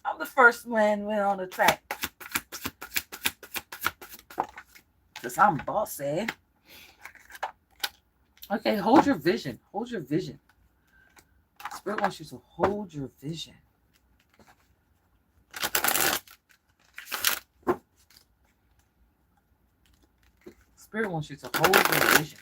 I'm the first man went on the track. Because I'm boss, eh? Okay, hold your vision. Hold your vision. Spirit wants you to hold your vision. Spirit wants you to hold your vision.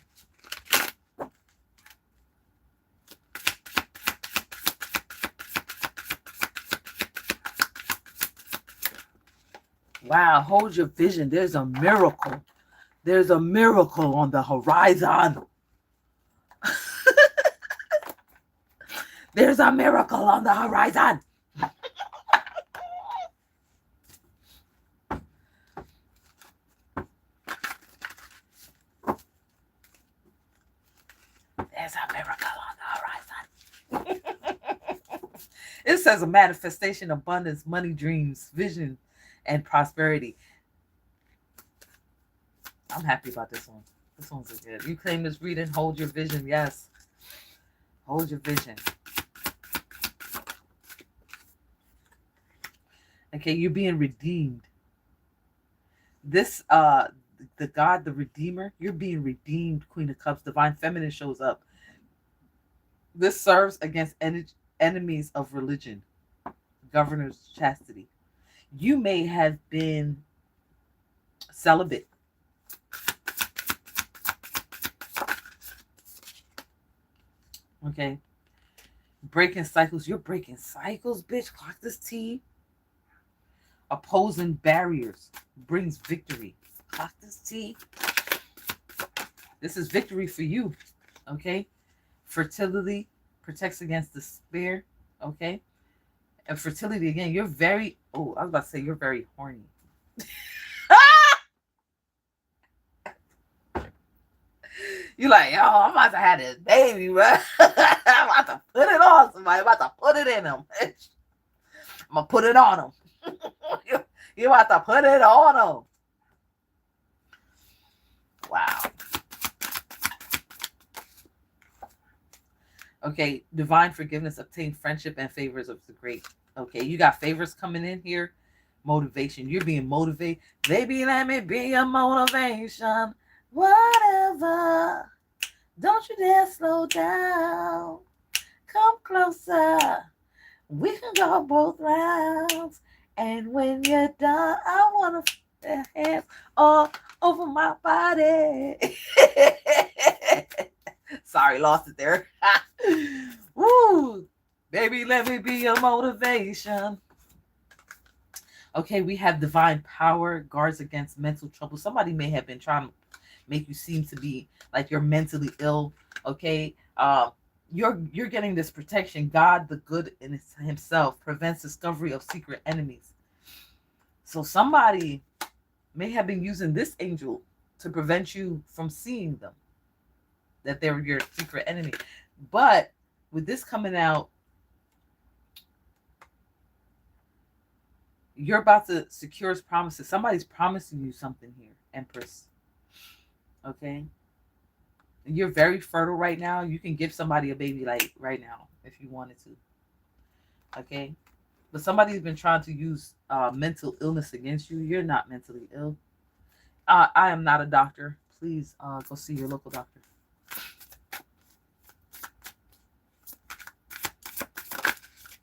Wow, hold your vision. There's a miracle. There's a miracle on the horizon. There's a miracle on the horizon. There's a miracle on the horizon. It says a manifestation, abundance, money, dreams, vision, and prosperity. I'm happy about this one. This one's good. You claim this reading, hold your vision. Yes. Hold your vision. Okay, you're being redeemed. This the God, the Redeemer, you're being redeemed, Queen of Cups. Divine Feminine shows up. This serves against enemies of religion, governors chastity. You may have been celibate. Okay. Breaking cycles. You're breaking cycles, bitch. Clock this T. Opposing barriers brings victory. Clock this T. This is victory for you. Okay. Fertility protects against despair. Okay. And fertility again, you're very, oh, I was about to say you're very horny. You're like, yo, I'm about to have this baby, bro. I'm about to put it on somebody. I'm about to put it in them. I'm going to put it on them. You're about to put it on them. Wow. Okay, divine forgiveness, obtain friendship and favors of the great. Okay, you got favors coming in here. Motivation. You're being motivated. Baby, let me be your motivation. Whatever. Don't you dare slow down. Come closer. We can go both rounds. And when you're done, I want to put your hands all over my body. Sorry, lost it there. Woo. Baby, let me be your motivation. Okay, we have divine power, guards against mental trouble. Somebody may have been trying to make you seem to be like you're mentally ill. Okay, you're getting this protection. God, the good in himself, prevents discovery of secret enemies. So somebody may have been using this angel to prevent you from seeing them, that they're your secret enemy. But with this coming out, you're about to secure his promises. Somebody's promising you something here, Empress. Okay? You're very fertile right now. You can give somebody a baby like right now if you wanted to. Okay? But somebody's been trying to use mental illness against you. You're not mentally ill. I am not a doctor. Please go see your local doctor.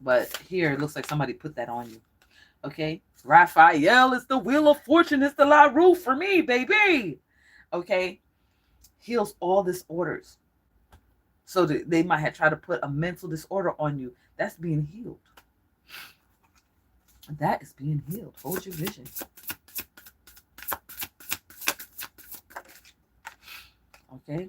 But here it looks like somebody put that on you. Okay, Raphael is the wheel of fortune. It's the La Rue for me, baby. Okay, heals all disorders. So they might have tried to put a mental disorder on you. That's being healed. That is being healed. Hold your vision. Okay,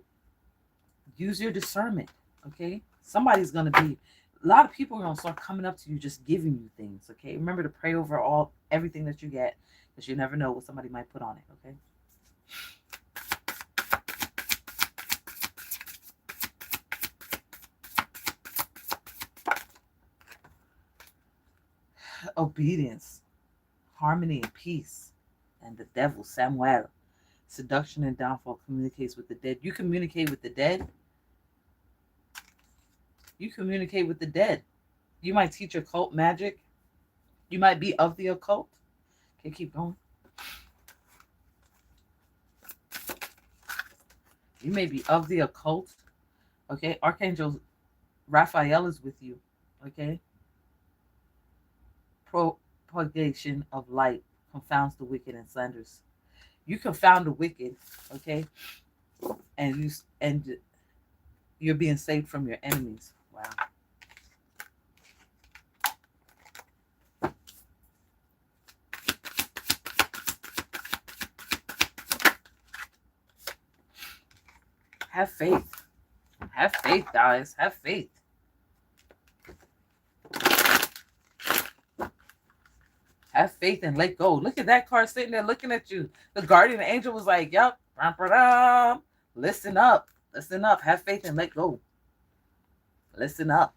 use your discernment. Okay, somebody's gonna be. A lot of people are going to start coming up to you just giving you things, okay? Remember to pray over everything that you get, because you never know what somebody might put on it, okay? Obedience, harmony, and peace. And the devil, Samuel. Seduction and downfall communicates with the dead. You communicate with the dead. You communicate with the dead. You might teach occult magic. You might be of the occult. Okay, keep going. You may be of the occult. Okay, Archangel Raphael is with you. Okay. Propagation of light confounds the wicked and slanders. You confound the wicked. Okay, and you're being saved from your enemies. Wow. Have faith. Have faith, guys. Have faith. Have faith and let go. Look at that card sitting there looking at you. The guardian angel was like, yep. Listen up. Listen up. Have faith and let go. Listen up.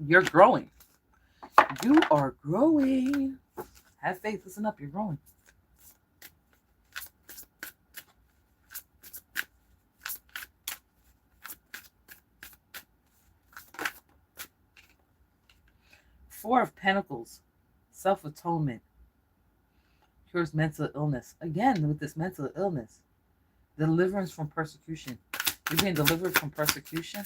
You're growing. You are growing. Have faith. Listen up. You're growing. Four of Pentacles. Self-atonement. Cures mental illness. Again, with this mental illness. Deliverance from persecution. You're being delivered from persecution.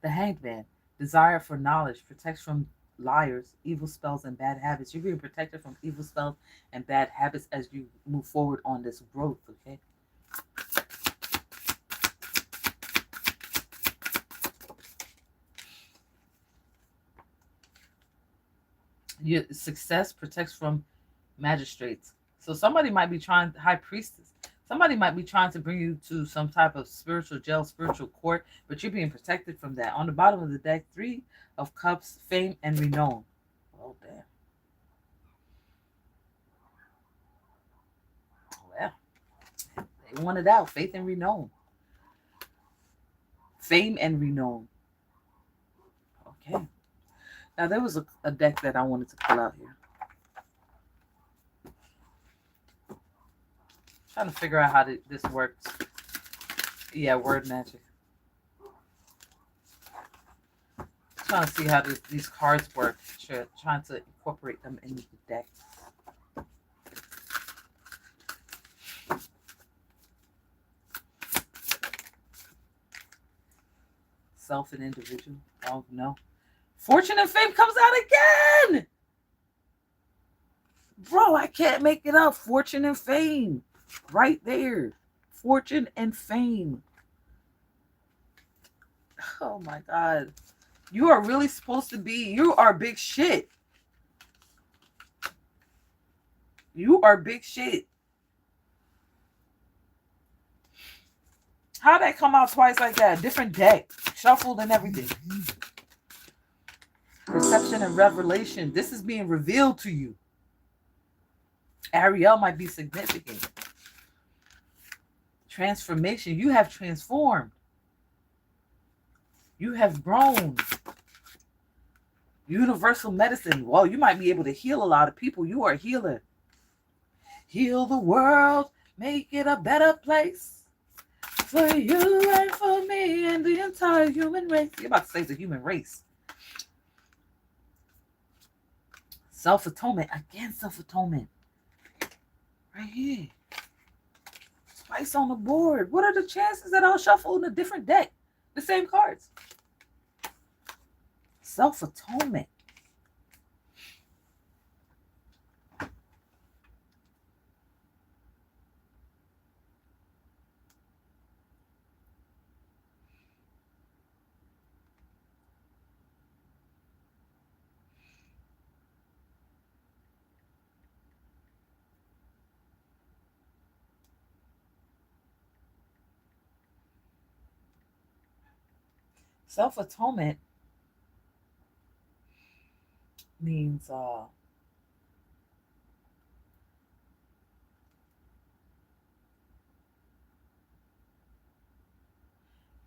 The Hanged Man. Desire for knowledge. Protects from liars, evil spells, and bad habits. You're being protected from evil spells and bad habits as you move forward on this growth, okay? Your success protects from magistrates. So somebody might be trying, high priestess. Somebody might be trying to bring you to some type of spiritual jail, spiritual court, but you're being protected from that. On the bottom of the deck, 3 of Cups, fame and renown. Oh, damn. Well, they wanted out. Faith and renown. Fame and renown. Okay. Now, there was a deck that I wanted to pull out here. Trying to figure out how this works. Yeah, word magic. Trying to see how these cards work. Trying to incorporate them into the deck. Self and individual. Oh, no. Fortune and fame comes out again. Bro, I can't make it up. Fortune and fame. Right there. Fortune and fame. Oh my God. You are really supposed to be. You are big shit. You are big shit. How'd that come out twice like that? Different deck. Shuffled and everything. Perception and revelation. This is being revealed to you. Ariel might be significant. Transformation. You have transformed. You have grown. Universal medicine. Well, you might be able to heal a lot of people. You are a healer. Heal the world. Make it a better place. For you and for me and the entire human race. You're about to say the human race. Self-atonement. Again, self-atonement. Right here. Twice on the board. What are the chances that I'll shuffle in a different deck? The same cards. Self-atonement. Self-atonement means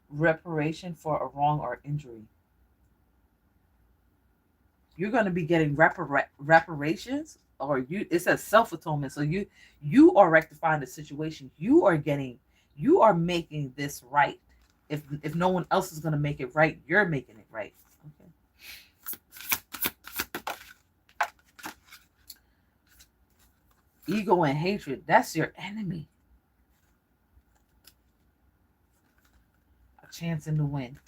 reparation for a wrong or injury. You're going to be getting reparations, or it says self-atonement. So you are rectifying the situation. You are making this right. If no one else is going to make it right, you're making it right. Okay. Ego and hatred, that's your enemy. A chance in the wind.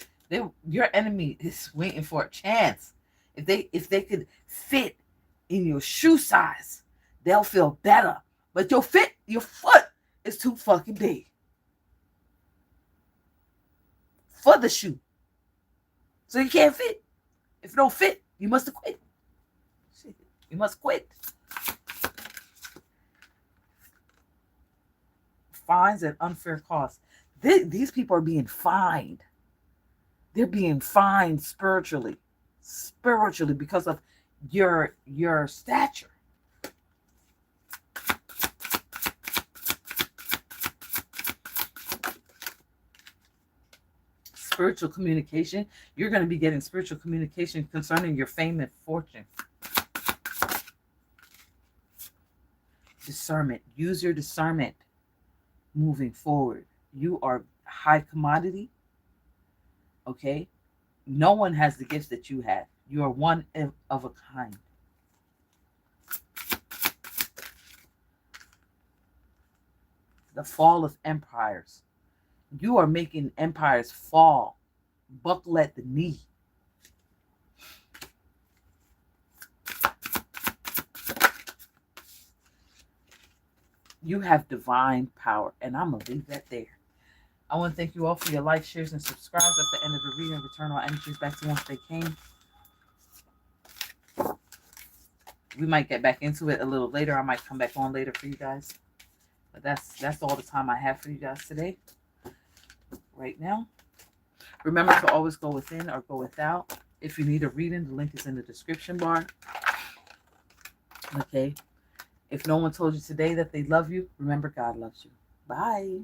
Your enemy is waiting for a chance. If they could fit in your shoe size, they'll feel better. But your foot is too fucking big for the shoe. So you can't fit. If you don't fit, you must quit. You must quit. Fines and unfair costs. These people are being fined. They're being fined spiritually because of your stature. spiritual communication. You're going to be getting spiritual communication concerning your fame and fortune. Discernment. Use your discernment moving forward. You are high commodity. Okay? No one has the gifts that you have. You are one of a kind. The fall of empires. You are making empires fall. Buckle at the knee. You have divine power. And I'm going to leave that there. I want to thank you all for your likes, shares, and subscribes. That's the end of the reading. Return all energies back to once they came. We might get back into it a little later. I might come back on later for you guys. But that's all the time I have for you guys today. Right now. Remember to always go within or go without. If you need a reading, the link is in the description bar. Okay. If no one told you today that they love you, remember God loves you. Bye.